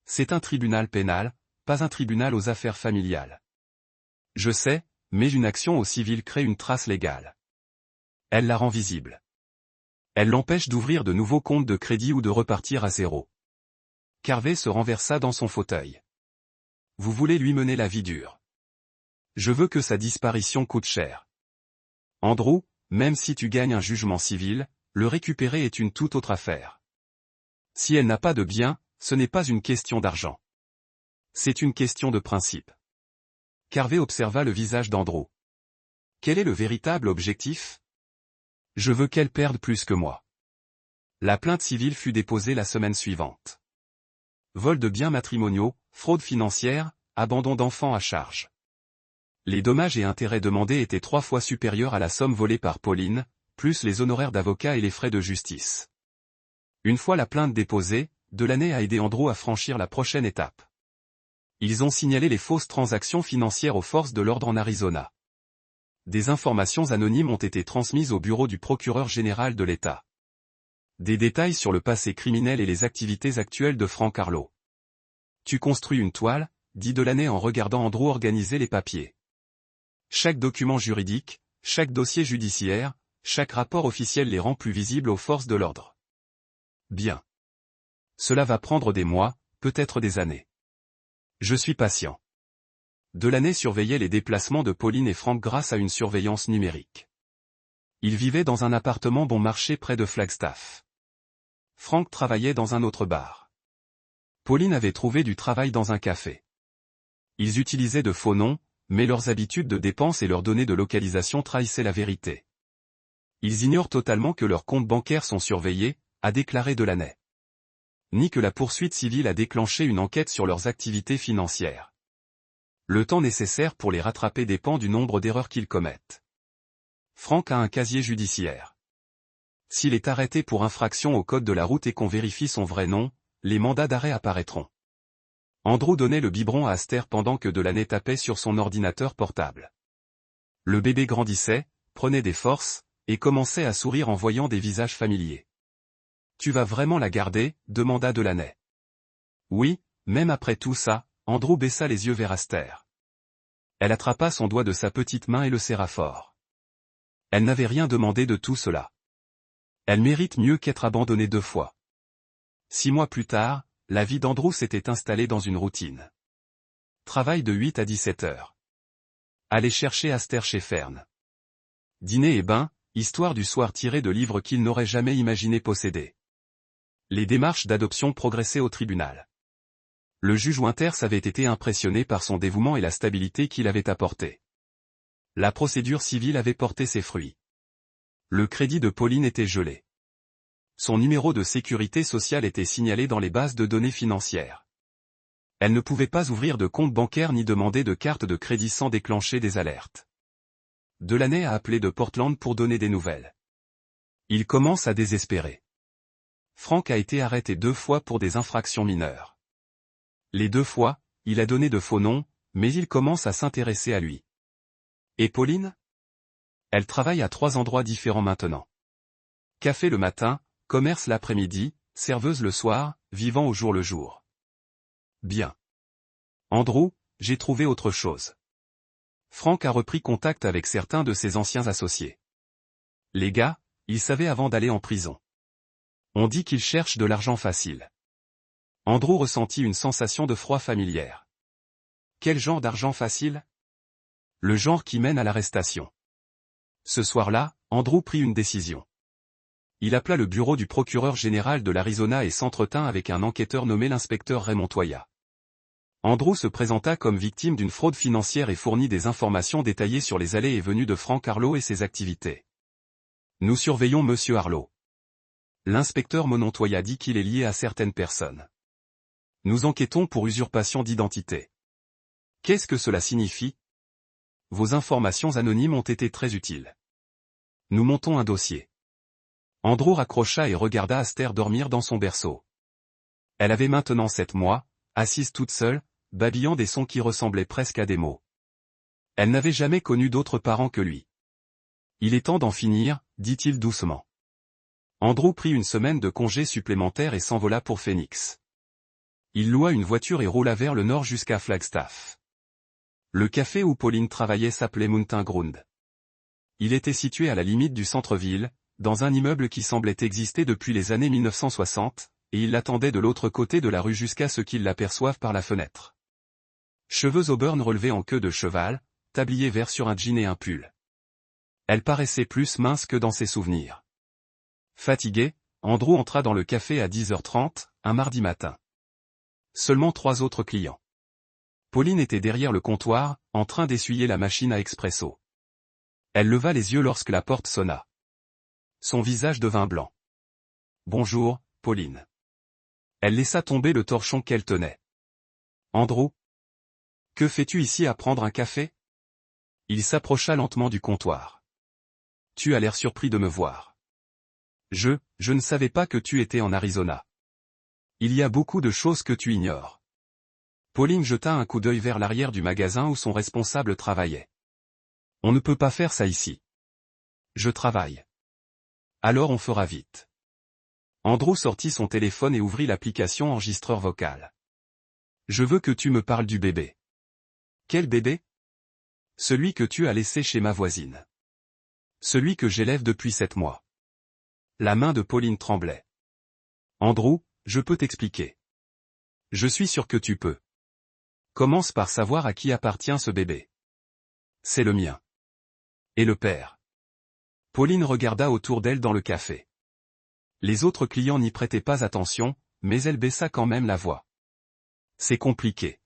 C'est un tribunal pénal, pas un tribunal aux affaires familiales. Je sais, mais une action au civil crée une trace légale. Elle la rend visible. Elle l'empêche d'ouvrir de nouveaux comptes de crédit ou de repartir à zéro. Carvey se renversa dans son fauteuil. Vous voulez lui mener la vie dure. Je veux que sa disparition coûte cher. Andrew, même si tu gagnes un jugement civil, le récupérer est une toute autre affaire. Si elle n'a pas de bien, ce n'est pas une question d'argent. C'est une question de principe. Carvey observa le visage d'Andrew. Quel est le véritable objectif? Je veux qu'elle perde plus que moi. La plainte civile fut déposée la semaine suivante. Vol de biens matrimoniaux, fraude financière, abandon d'enfants à charge. Les dommages et intérêts demandés étaient 3 fois supérieurs à la somme volée par Pauline, plus les honoraires d'avocat et les frais de justice. Une fois la plainte déposée, Delaney a aidé Andrew à franchir la prochaine étape. Ils ont signalé les fausses transactions financières aux forces de l'ordre en Arizona. Des informations anonymes ont été transmises au bureau du procureur général de l'État. Des détails sur le passé criminel et les activités actuelles de Frank Harlow. Tu construis une toile, dit Delaney en regardant Andrew organiser les papiers. Chaque document juridique, chaque dossier judiciaire, chaque rapport officiel les rend plus visibles aux forces de l'ordre. Bien. Cela va prendre des mois, peut-être des années. Je suis patient. Delaney surveillait les déplacements de Pauline et Frank grâce à une surveillance numérique. Ils vivaient dans un appartement bon marché près de Flagstaff. Frank travaillait dans un autre bar. Pauline avait trouvé du travail dans un café. Ils utilisaient de faux noms, mais leurs habitudes de dépenses et leurs données de localisation trahissaient la vérité. Ils ignorent totalement que leurs comptes bancaires sont surveillés, a déclaré Delaney. Ni que la poursuite civile a déclenché une enquête sur leurs activités financières. Le temps nécessaire pour les rattraper dépend du nombre d'erreurs qu'ils commettent. Frank a un casier judiciaire. S'il est arrêté pour infraction au code de la route et qu'on vérifie son vrai nom, les mandats d'arrêt apparaîtront. Andrew donnait le biberon à Aster pendant que Delaney tapait sur son ordinateur portable. Le bébé grandissait, prenait des forces, et commençait à sourire en voyant des visages familiers. Tu vas vraiment la garder? Demanda Delaney. Oui, même après tout ça, Andrew baissa les yeux vers Aster. Elle attrapa son doigt de sa petite main et le serra fort. Elle n'avait rien demandé de tout cela. Elle mérite mieux qu'être abandonnée 2 fois. 6 mois plus tard, la vie d'Andrew s'était installée dans une routine. Travail de 8 à 17 heures. Aller chercher Aster chez Fern. Dîner et bain, histoire du soir tirée de livres qu'il n'aurait jamais imaginé posséder. Les démarches d'adoption progressaient au tribunal. Le juge Winters avait été impressionné par son dévouement et la stabilité qu'il avait apporté. La procédure civile avait porté ses fruits. Le crédit de Pauline était gelé. Son numéro de sécurité sociale était signalé dans les bases de données financières. Elle ne pouvait pas ouvrir de compte bancaire ni demander de carte de crédit sans déclencher des alertes. Delaney a appelé de Portland pour donner des nouvelles. Il commence à désespérer. Frank a été arrêté 2 fois pour des infractions mineures. Les 2 fois, il a donné de faux noms, mais il commence à s'intéresser à lui. Et Pauline? Elle travaille à 3 endroits différents maintenant. Café le matin, commerce l'après-midi, serveuse le soir, vivant au jour le jour. Bien. Andrew, j'ai trouvé autre chose. Frank a repris contact avec certains de ses anciens associés. Les gars, ils savaient avant d'aller en prison. On dit qu'ils cherchent de l'argent facile. Andrew ressentit une sensation de froid familière. Quel genre d'argent facile? Le genre qui mène à l'arrestation. Ce soir-là, Andrew prit une décision. Il appela le bureau du procureur général de l'Arizona et s'entretint avec un enquêteur nommé l'inspecteur Raymond Toya. Andrew se présenta comme victime d'une fraude financière et fournit des informations détaillées sur les allées et venues de Frank Harlow et ses activités. Nous surveillons Monsieur Harlow. L'inspecteur Monontoya dit qu'il est lié à certaines personnes. Nous enquêtons pour usurpation d'identité. Qu'est-ce que cela signifie? Vos informations anonymes ont été très utiles. Nous montons un dossier. Andrew raccrocha et regarda Aster dormir dans son berceau. Elle avait maintenant 7 mois, assise toute seule, babillant des sons qui ressemblaient presque à des mots. Elle n'avait jamais connu d'autres parents que lui. Il est temps d'en finir, dit-il doucement. Andrew prit une semaine de congé supplémentaire et s'envola pour Phoenix. Il loua une voiture et roula vers le nord jusqu'à Flagstaff. Le café où Pauline travaillait s'appelait Mountain Ground. Il était situé à la limite du centre-ville, dans un immeuble qui semblait exister depuis les années 1960, et il l'attendait de l'autre côté de la rue jusqu'à ce qu'il l'aperçoive par la fenêtre. Cheveux auburn relevés en queue de cheval, tablier vert sur un jean et un pull. Elle paraissait plus mince que dans ses souvenirs. Fatigué, Andrew entra dans le café à 10h30, un mardi matin. Seulement 3 autres clients. Pauline était derrière le comptoir, en train d'essuyer la machine à expresso. Elle leva les yeux lorsque la porte sonna. Son visage devint blanc. « Bonjour, Pauline. » Elle laissa tomber le torchon qu'elle tenait. « Andrew? Que fais-tu ici à prendre un café ?» Il s'approcha lentement du comptoir. « Tu as l'air surpris de me voir. »« Je ne savais pas que tu étais en Arizona. Il y a beaucoup de choses que tu ignores. » Pauline jeta un coup d'œil vers l'arrière du magasin où son responsable travaillait. « On ne peut pas faire ça ici. »« Je travaille. »« Alors on fera vite. » Andrew sortit son téléphone et ouvrit l'application enregistreur vocal. « Je veux que tu me parles du bébé. »« Quel bébé ? » ?»« Celui que tu as laissé chez ma voisine. »« Celui que j'élève depuis 7 mois. » La main de Pauline tremblait. « Andrew, je peux t'expliquer. »« Je suis sûr que tu peux. » Commence par savoir à qui appartient ce bébé. « C'est le mien. »« Et le père ?» Pauline regarda autour d'elle dans le café. Les autres clients n'y prêtaient pas attention, mais elle baissa quand même la voix. « C'est compliqué.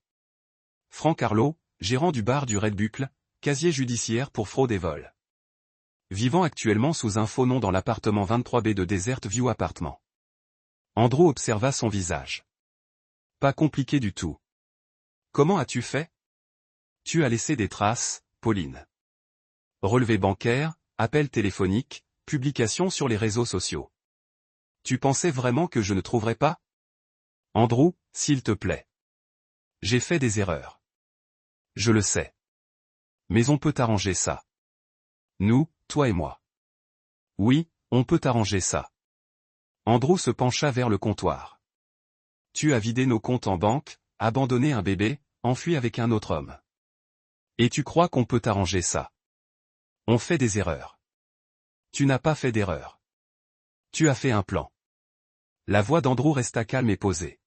Frank Harlow, gérant du bar du Red Buckle, casier judiciaire pour fraude et vol. Vivant actuellement sous un faux nom dans l'appartement 23B de Desert View Appartement. » Andrew observa son visage. « Pas compliqué du tout. Comment as-tu fait ? » ?»« Tu as laissé des traces, Pauline. Relevé bancaire, appel téléphonique, publication sur les réseaux sociaux. Tu pensais vraiment que je ne trouverais pas ? Andrew, s'il te plaît. J'ai fait des erreurs. Je le sais. Mais on peut arranger ça. Nous, toi et moi. Oui, on peut arranger ça. Andrew se pencha vers le comptoir. Tu as vidé nos comptes en banque, abandonné un bébé, enfui avec un autre homme. Et tu crois qu'on peut arranger ça ? On fait des erreurs. Tu n'as pas fait d'erreur. Tu as fait un plan. La voix d'Andrew resta calme et posée.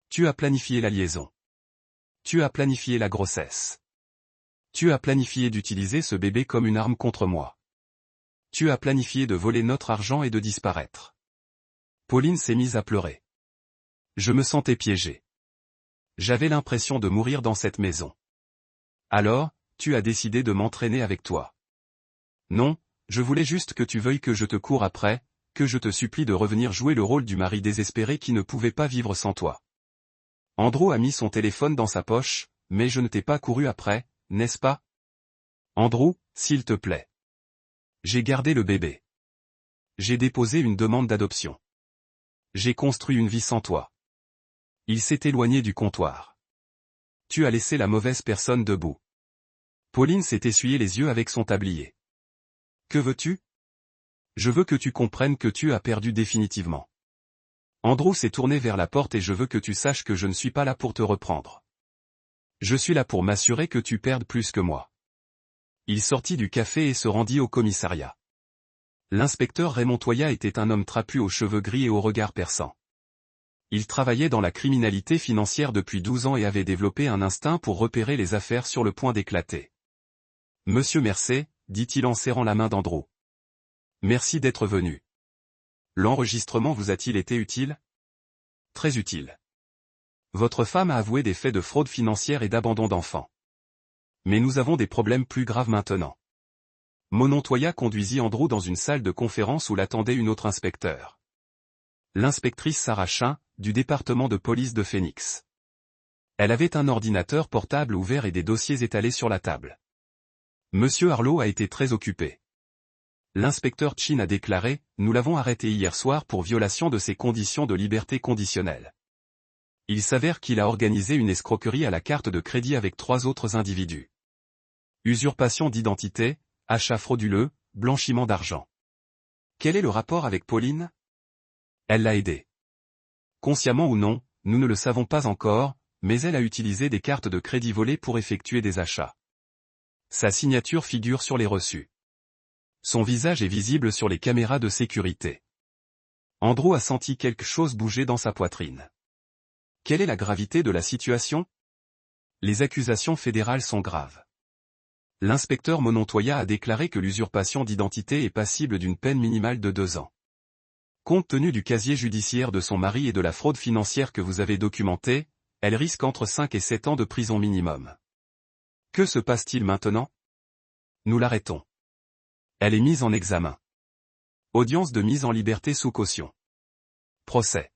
Tu as planifié la liaison. Tu as planifié la grossesse. Tu as planifié d'utiliser ce bébé comme une arme contre moi. Tu as planifié de voler notre argent et de disparaître. Pauline s'est mise à pleurer. Je me sentais piégée. J'avais l'impression de mourir dans cette maison. Alors, tu as décidé de m'entraîner avec toi. Non, je voulais juste que tu veuilles que je te coure après, que je te supplie de revenir jouer le rôle du mari désespéré qui ne pouvait pas vivre sans toi. Andrew a mis son téléphone dans sa poche, mais je ne t'ai pas couru après, n'est-ce pas ? Andrew, s'il te plaît. J'ai gardé le bébé. J'ai déposé une demande d'adoption. J'ai construit une vie sans toi. Il s'est éloigné du comptoir. Tu as laissé la mauvaise personne debout. Pauline s'est essuyé les yeux avec son tablier. Que veux-tu ? Je veux que tu comprennes que tu as perdu définitivement. Andrew s'est tourné vers la porte et je veux que tu saches que je ne suis pas là pour te reprendre. Je suis là pour m'assurer que tu perdes plus que moi. Il sortit du café et se rendit au commissariat. L'inspecteur Raymond Toya était un homme trapu aux cheveux gris et au regard perçant. Il travaillait dans la criminalité financière depuis 12 ans et avait développé un instinct pour repérer les affaires sur le point d'éclater. « Monsieur Mercé », dit-il en serrant la main d'Andrew. « Merci d'être venu. L'enregistrement vous a-t-il été utile ? » « Très utile. Votre femme a avoué des faits de fraude financière et d'abandon d'enfants. Mais nous avons des problèmes plus graves maintenant. » Monontoya conduisit Andrew dans une salle de conférence où l'attendait une autre inspecteur. L'inspectrice Sarah Chin, du département de police de Phoenix. Elle avait un ordinateur portable ouvert et des dossiers étalés sur la table. Monsieur Harlow a été très occupé. L'inspecteur Chin a déclaré, nous l'avons arrêté hier soir pour violation de ses conditions de liberté conditionnelle. Il s'avère qu'il a organisé une escroquerie à la carte de crédit avec 3 autres individus. Usurpation d'identité, achat frauduleux, blanchiment d'argent. Quel est le rapport avec Pauline ? Elle l'a aidé. Consciemment ou non, nous ne le savons pas encore, mais elle a utilisé des cartes de crédit volées pour effectuer des achats. Sa signature figure sur les reçus. Son visage est visible sur les caméras de sécurité. Andrew a senti quelque chose bouger dans sa poitrine. Quelle est la gravité de la situation ? Les accusations fédérales sont graves. L'inspecteur Monontoya a déclaré que l'usurpation d'identité est passible d'une peine minimale de 2 ans. Compte tenu du casier judiciaire de son mari et de la fraude financière que vous avez documentée, elle risque entre 5 et 7 ans de prison minimum. Que se passe-t-il maintenant ? Nous l'arrêtons. Elle est mise en examen. Audience de mise en liberté sous caution. Procès.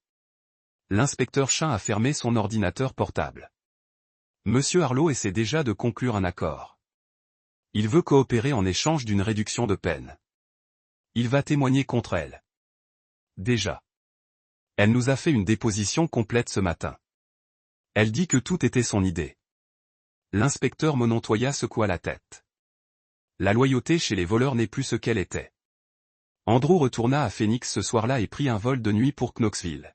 L'inspecteur Chin a fermé son ordinateur portable. Monsieur Harlow essaie déjà de conclure un accord. Il veut coopérer en échange d'une réduction de peine. Il va témoigner contre elle. Déjà. Elle nous a fait une déposition complète ce matin. Elle dit que tout était son idée. L'inspecteur Monontoya secoua la tête. La loyauté chez les voleurs n'est plus ce qu'elle était. Andrew retourna à Phoenix ce soir-là et prit un vol de nuit pour Knoxville.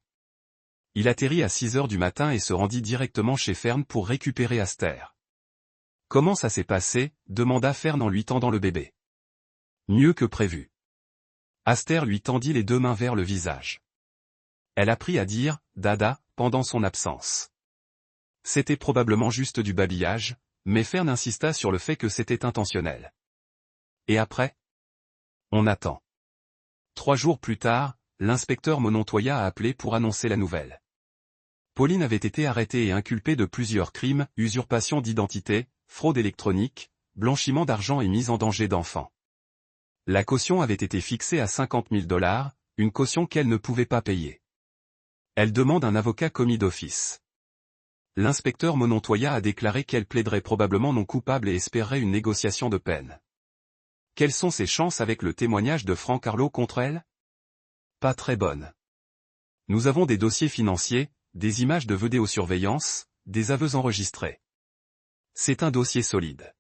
Il atterrit à 6 heures du matin et se rendit directement chez Fern pour récupérer Aster. « Comment ça s'est passé ?» demanda Fern en lui tendant le bébé. « Mieux que prévu. » Aster lui tendit les 2 mains vers le visage. Elle apprit à dire « Dada » pendant son absence. C'était probablement juste du babillage, mais Fern insista sur le fait que c'était intentionnel. Et après ? On attend. 3 jours plus tard, l'inspecteur Monontoya a appelé pour annoncer la nouvelle. Pauline avait été arrêtée et inculpée de plusieurs crimes, usurpation d'identité, fraude électronique, blanchiment d'argent et mise en danger d'enfants. La caution avait été fixée à 50 000 $, une caution qu'elle ne pouvait pas payer. Elle demande un avocat commis d'office. L'inspecteur Monontoya a déclaré qu'elle plaiderait probablement non coupable et espérerait une négociation de peine. Quelles sont ses chances avec le témoignage de Frank Harlow contre elle ? Pas très bonnes. Nous avons des dossiers financiers, des images de vidéosurveillance, des aveux enregistrés. C'est un dossier solide.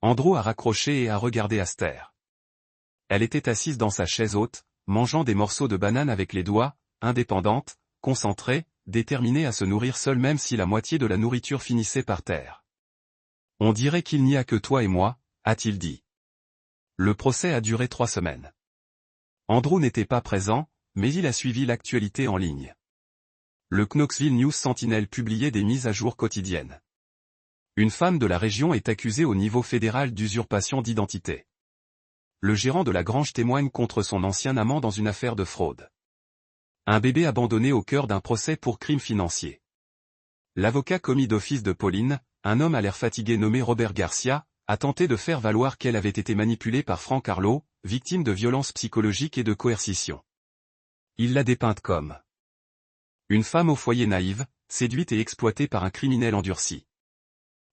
Andrew a raccroché et a regardé Aster. Elle était assise dans sa chaise haute, mangeant des morceaux de banane avec les doigts, indépendante, concentrée, déterminée à se nourrir seule même si la moitié de la nourriture finissait par terre. « On dirait qu'il n'y a que toi et moi », a-t-il dit. Le procès a duré 3 semaines. Andrew n'était pas présent, mais il a suivi l'actualité en ligne. Le Knoxville News Sentinel publiait des mises à jour quotidiennes. Une femme de la région est accusée au niveau fédéral d'usurpation d'identité. Le gérant de la grange témoigne contre son ancien amant dans une affaire de fraude. Un bébé abandonné au cœur d'un procès pour crime financier. L'avocat commis d'office de Pauline, un homme à l'air fatigué nommé Robert Garcia, a tenté de faire valoir qu'elle avait été manipulée par Frank Harlow, victime de violences psychologiques et de coercition. Il l'a dépeinte comme une femme au foyer naïve, séduite et exploitée par un criminel endurci.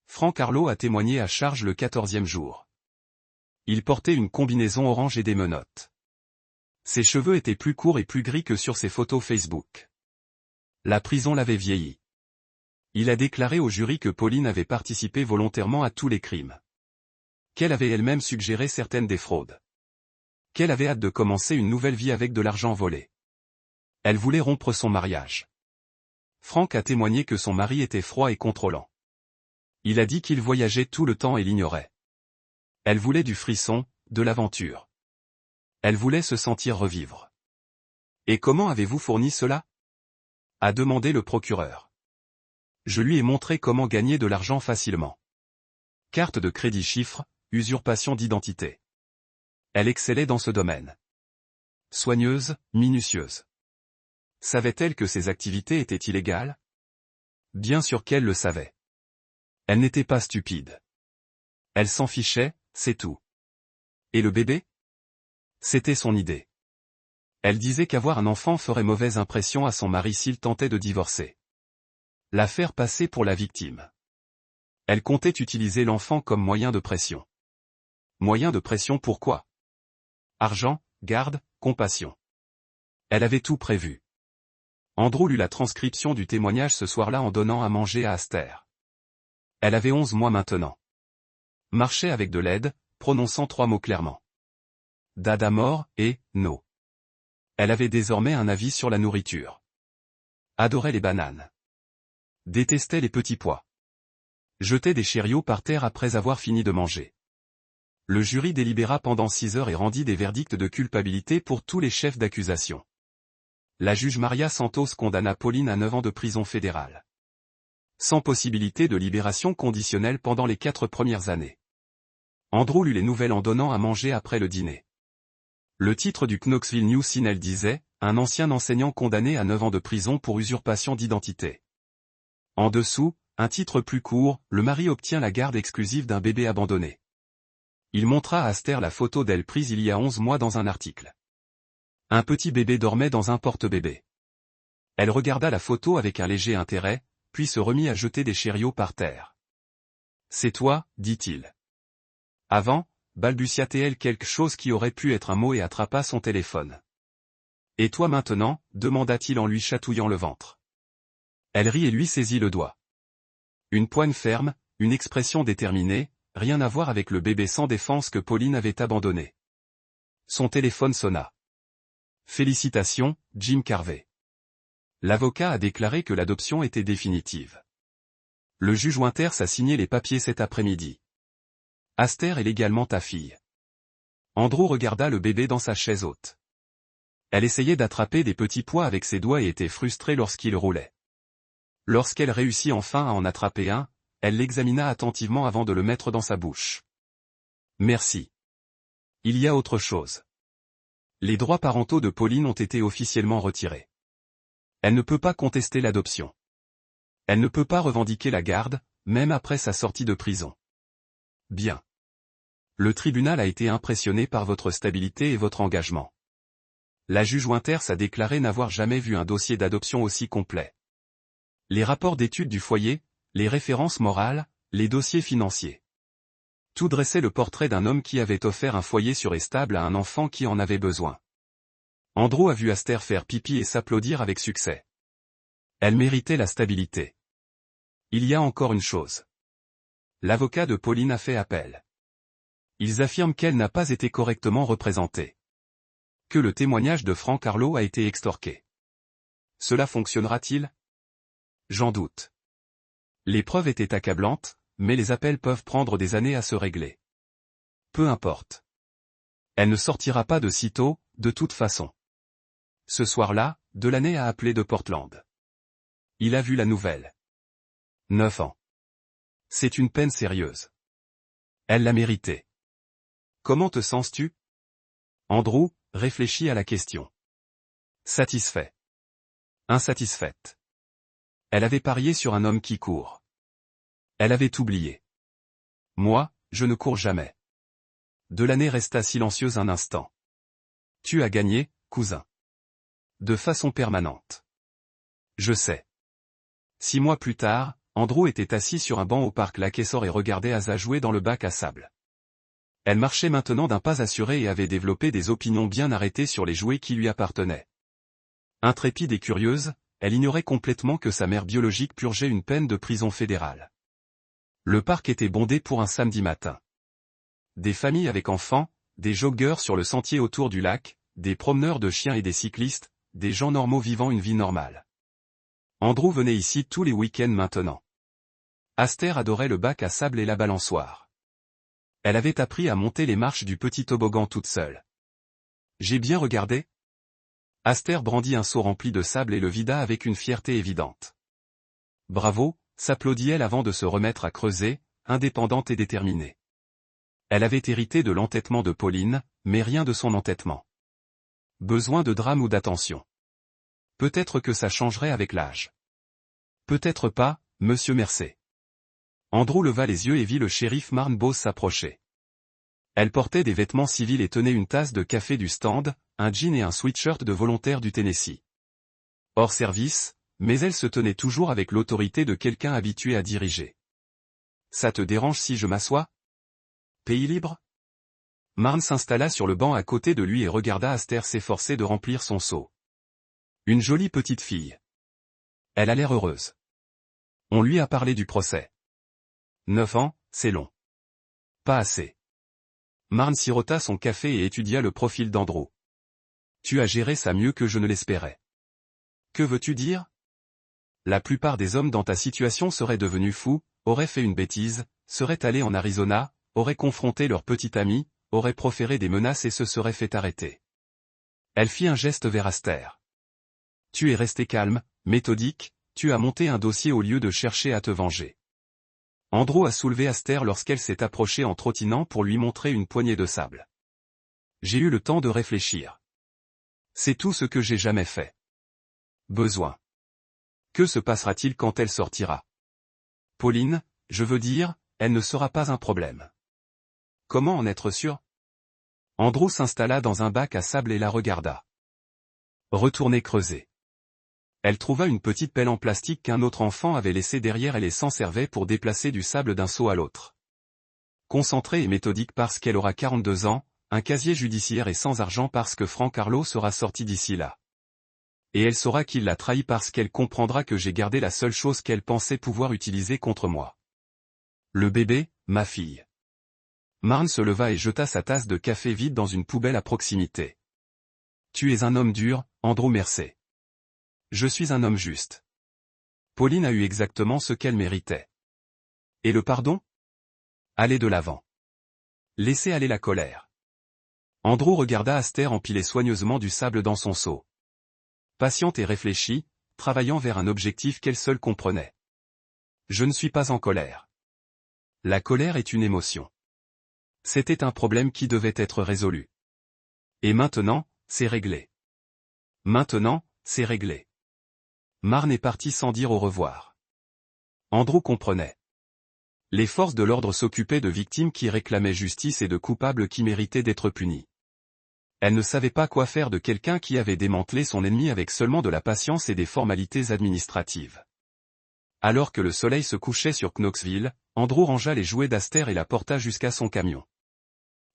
Frank Harlow a témoigné à charge le 14e jour. Il portait une combinaison orange et des menottes. Ses cheveux étaient plus courts et plus gris que sur ses photos Facebook. La prison l'avait vieilli. Il a déclaré au jury que Pauline avait participé volontairement à tous les crimes. Qu'elle avait elle-même suggéré certaines des fraudes. Qu'elle avait hâte de commencer une nouvelle vie avec de l'argent volé. Elle voulait rompre son mariage. Frank a témoigné que son mari était froid et contrôlant. Il a dit qu'il voyageait tout le temps et l'ignorait. Elle voulait du frisson, de l'aventure. Elle voulait se sentir revivre. Et comment avez-vous fourni cela? A demandé le procureur. Je lui ai montré comment gagner de l'argent facilement. Carte de crédit chiffre, usurpation d'identité. Elle excellait dans ce domaine. Soigneuse, minutieuse. Savait-elle que ses activités étaient illégales? Bien sûr qu'elle le savait. Elle n'était pas stupide. Elle s'en fichait, c'est tout. Et le bébé? C'était son idée. Elle disait qu'avoir un enfant ferait mauvaise impression à son mari s'il tentait de divorcer. L'affaire passait pour la victime. Elle comptait utiliser l'enfant comme moyen de pression. Moyen de pression pourquoi? Argent, garde, compassion. Elle avait tout prévu. Andrew lut la transcription du témoignage ce soir-là en donnant à manger à Aster. Elle avait 11 mois maintenant. Marchait avec de l'aide, prononçant 3 mots clairement. Dada mort et no. Elle avait désormais un avis sur la nourriture. Adorait les bananes. Détestait les petits pois. Jetait des chariots par terre après avoir fini de manger. Le jury délibéra pendant 6 heures et rendit des verdicts de culpabilité pour tous les chefs d'accusation. La juge Maria Santos condamna Pauline à 9 ans de prison fédérale. Sans possibilité de libération conditionnelle pendant les 4 premières années. Andrew lut les nouvelles en donnant à manger après le dîner. Le titre du Knoxville News Sentinel disait « Un ancien enseignant condamné à 9 ans de prison pour usurpation d'identité ». En dessous, un titre plus court, le mari obtient la garde exclusive d'un bébé abandonné. Il montra à Aster la photo d'elle prise il y a 11 mois dans un article. Un petit bébé dormait dans un porte-bébé. Elle regarda la photo avec un léger intérêt, puis se remit à jeter des chariots par terre. « C'est toi, dit-il. » Avant, balbutia-t-elle quelque chose qui aurait pu être un mot et attrapa son téléphone. « Et toi maintenant » demanda-t-il en lui chatouillant le ventre. Elle rit et lui saisit le doigt. Une poigne ferme, une expression déterminée, rien à voir avec le bébé sans défense que Pauline avait abandonné. Son téléphone sonna. Félicitations, Jim Carvey. L'avocat a déclaré que l'adoption était définitive. Le juge Winters a signé les papiers cet après-midi. Aster est légalement ta fille. Andrew regarda le bébé dans sa chaise haute. Elle essayait d'attraper des petits pois avec ses doigts et était frustrée lorsqu'il roulait. Lorsqu'elle réussit enfin à en attraper un, elle l'examina attentivement avant de le mettre dans sa bouche. Merci. Il y a autre chose. Les droits parentaux de Pauline ont été officiellement retirés. Elle ne peut pas contester l'adoption. Elle ne peut pas revendiquer la garde, même après sa sortie de prison. Bien. Le tribunal a été impressionné par votre stabilité et votre engagement. La juge Winters a déclaré n'avoir jamais vu un dossier d'adoption aussi complet. Les rapports d'études du foyer, les références morales, les dossiers financiers. Tout dressait le portrait d'un homme qui avait offert un foyer sûr et stable à un enfant qui en avait besoin. Andrew a vu Aster faire pipi et s'applaudir avec succès. Elle méritait la stabilité. Il y a encore une chose. L'avocat de Pauline a fait appel. Ils affirment qu'elle n'a pas été correctement représentée. Que le témoignage de Frank Harlow a été extorqué. Cela fonctionnera-t-il? J'en doute. Les preuves étaient accablantes, mais les appels peuvent prendre des années à se régler. Peu importe. Elle ne sortira pas de sitôt, de toute façon. Ce soir-là, Delaney a appelé de Portland. Il a vu la nouvelle. 9 ans. C'est une peine sérieuse. Elle l'a mérité. Comment te sens-tu? Andrew réfléchit à la question. Satisfait. Insatisfaite. Elle avait parié sur un homme qui court. Elle avait oublié. Moi, je ne cours jamais. Delaney resta silencieuse un instant. Tu as gagné, cousin. De façon permanente. Je sais. 6 mois plus tard, Andrew était assis sur un banc au parc Lakesor et regardait Asa jouer dans le bac à sable. Elle marchait maintenant d'un pas assuré et avait développé des opinions bien arrêtées sur les jouets qui lui appartenaient. Intrépide et curieuse, elle ignorait complètement que sa mère biologique purgeait une peine de prison fédérale. Le parc était bondé pour un samedi matin. Des familles avec enfants, des joggeurs sur le sentier autour du lac, des promeneurs de chiens et des cyclistes, des gens normaux vivant une vie normale. Andrew venait ici tous les week-ends maintenant. Aster adorait le bac à sable et la balançoire. Elle avait appris à monter les marches du petit toboggan toute seule. J'ai bien regardé? Aster brandit un seau rempli de sable et le vida avec une fierté évidente. Bravo, s'applaudit-elle avant de se remettre à creuser, indépendante et déterminée. Elle avait hérité de l'entêtement de Pauline, mais rien de son entêtement. Besoin de drame ou d'attention. Peut-être que ça changerait avec l'âge. Peut-être pas, monsieur Mercé. Andrew leva les yeux et vit le shérif Marne Bose s'approcher. Elle portait des vêtements civils et tenait une tasse de café du stand, un jean et un sweatshirt de volontaire du Tennessee. Hors service, mais elle se tenait toujours avec l'autorité de quelqu'un habitué à diriger. Ça te dérange si je m'assois? Pays libre? Marne s'installa sur le banc à côté de lui et regarda Aster s'efforcer de remplir son seau. Une jolie petite fille. Elle a l'air heureuse. On lui a parlé du procès. 9 ans, c'est long. Pas assez. Marne sirota son café et étudia le profil d'Andrew. Tu as géré ça mieux que je ne l'espérais. Que veux-tu dire? La plupart des hommes dans ta situation seraient devenus fous, auraient fait une bêtise, seraient allés en Arizona, auraient confronté leur petit ami, auraient proféré des menaces et se seraient fait arrêter. Elle fit un geste vers Aster. Tu es resté calme, méthodique, tu as monté un dossier au lieu de chercher à te venger. Andrew a soulevé Aster lorsqu'elle s'est approchée en trottinant pour lui montrer une poignée de sable. J'ai eu le temps de réfléchir. C'est tout ce que j'ai jamais fait. Besoin. Que se passera-t-il quand elle sortira? Pauline, je veux dire, elle ne sera pas un problème. Comment en être sûr? Andrew s'installa dans un bac à sable et la regarda. Retournez creuser. Elle trouva une petite pelle en plastique qu'un autre enfant avait laissée derrière elle et s'en servait pour déplacer du sable d'un seau à l'autre. Concentrée et méthodique parce qu'elle aura 42 ans, un casier judiciaire et sans argent parce que Frank Carlo sera sorti d'ici là. Et elle saura qu'il l'a trahi parce qu'elle comprendra que j'ai gardé la seule chose qu'elle pensait pouvoir utiliser contre moi. Le bébé, ma fille. Marne se leva et jeta sa tasse de café vide dans une poubelle à proximité. Tu es un homme dur, Andrew Mercé. Je suis un homme juste. Pauline a eu exactement ce qu'elle méritait. Et le pardon? Allez de l'avant. Laissez aller la colère. Andrew regarda Aster empiler soigneusement du sable dans son seau. Patiente et réfléchie, travaillant vers un objectif qu'elle seule comprenait. Je ne suis pas en colère. La colère est une émotion. C'était un problème qui devait être résolu. Et maintenant, c'est réglé. Maintenant, c'est réglé. Marne est partie sans dire au revoir. Andrew comprenait. Les forces de l'ordre s'occupaient de victimes qui réclamaient justice et de coupables qui méritaient d'être punis. Elle ne savait pas quoi faire de quelqu'un qui avait démantelé son ennemi avec seulement de la patience et des formalités administratives. Alors que le soleil se couchait sur Knoxville, Andrew rangea les jouets d'Aster et la porta jusqu'à son camion.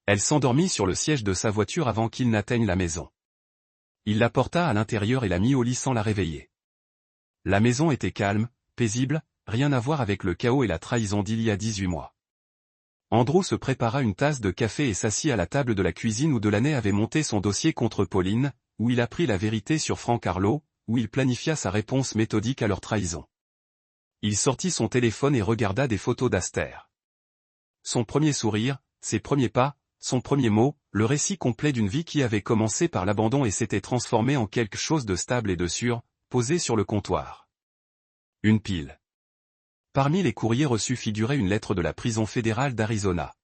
Elle s'endormit sur le siège de sa voiture avant qu'il n'atteigne la maison. Il la porta à l'intérieur et la mit au lit sans la réveiller. La maison était calme, paisible, rien à voir avec le chaos et la trahison d'il y a 18 mois. Andrew se prépara une tasse de café et s'assit à la table de la cuisine où Delaney avait monté son dossier contre Pauline, où il apprit la vérité sur Frank Carlo, où il planifia sa réponse méthodique à leur trahison. Il sortit son téléphone et regarda des photos d'Aster. Son premier sourire, ses premiers pas, son premier mot, le récit complet d'une vie qui avait commencé par l'abandon et s'était transformée en quelque chose de stable et de sûr, posé sur le comptoir. Une pile. Parmi les courriers reçus figurait une lettre de la prison fédérale d'Arizona.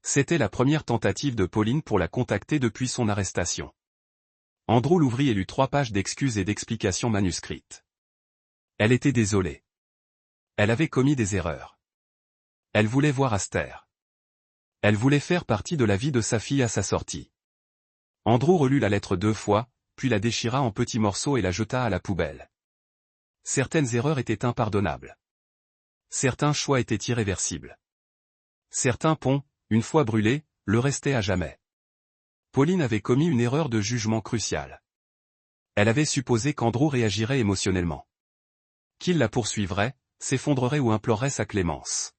C'était la première tentative de Pauline pour la contacter depuis son arrestation. Andrew l'ouvrit et lut 3 pages d'excuses et d'explications manuscrites. Elle était désolée. Elle avait commis des erreurs. Elle voulait voir Aster. Elle voulait faire partie de la vie de sa fille à sa sortie. Andrew relut la lettre 2 fois, puis la déchira en petits morceaux et la jeta à la poubelle. Certaines erreurs étaient impardonnables. Certains choix étaient irréversibles. Certains ponts, une fois brûlés, le restaient à jamais. Pauline avait commis une erreur de jugement cruciale. Elle avait supposé qu'Andrew réagirait émotionnellement. Qu'il la poursuivrait, s'effondrerait ou implorerait sa clémence.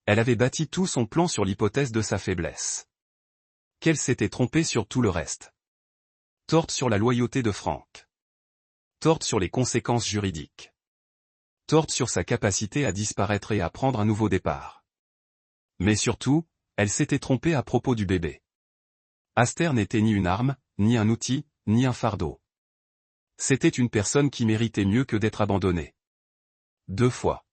Elle avait bâti tout son plan sur l'hypothèse de sa faiblesse. Qu'elle s'était trompée sur tout le reste. Torte sur la loyauté de Frank. Torte sur les conséquences juridiques. torde sur sa capacité à disparaître et à prendre un nouveau départ. Mais surtout, elle s'était trompée à propos du bébé. Aster n'était ni une arme, ni un outil, ni un fardeau. C'était une personne qui méritait mieux que d'être abandonnée. 2 fois.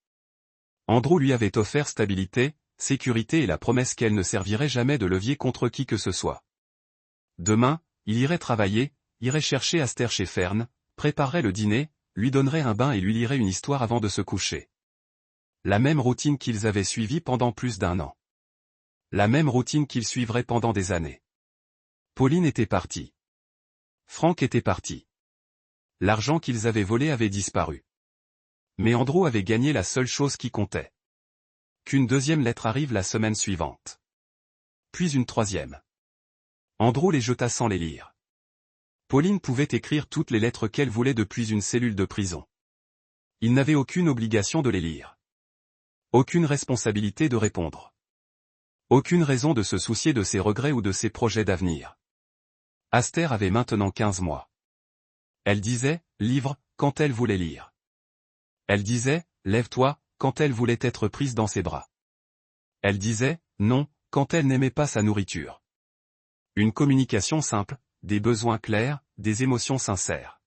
Andrew lui avait offert stabilité, sécurité et la promesse qu'elle ne servirait jamais de levier contre qui que ce soit. Demain, il irait travailler, irait chercher Aster chez Fern, préparerait le dîner, lui donnerait un bain et lui lirait une histoire avant de se coucher. La même routine qu'ils avaient suivie pendant plus d'1 an. La même routine qu'ils suivraient pendant des années. Pauline était partie. Frank était parti. L'argent qu'ils avaient volé avait disparu. Mais Andrew avait gagné la seule chose qui comptait. Qu'une deuxième lettre arrive la semaine suivante. Puis une troisième. Andrew les jeta sans les lire. Pauline pouvait écrire toutes les lettres qu'elle voulait depuis une cellule de prison. Il n'avait aucune obligation de les lire. Aucune responsabilité de répondre. Aucune raison de se soucier de ses regrets ou de ses projets d'avenir. Aster avait maintenant 15 mois. Elle disait « livre » quand elle voulait lire. Elle disait « lève-toi » quand elle voulait être prise dans ses bras. Elle disait « non » quand elle n'aimait pas sa nourriture. Une communication simple, des besoins clairs, des émotions sincères.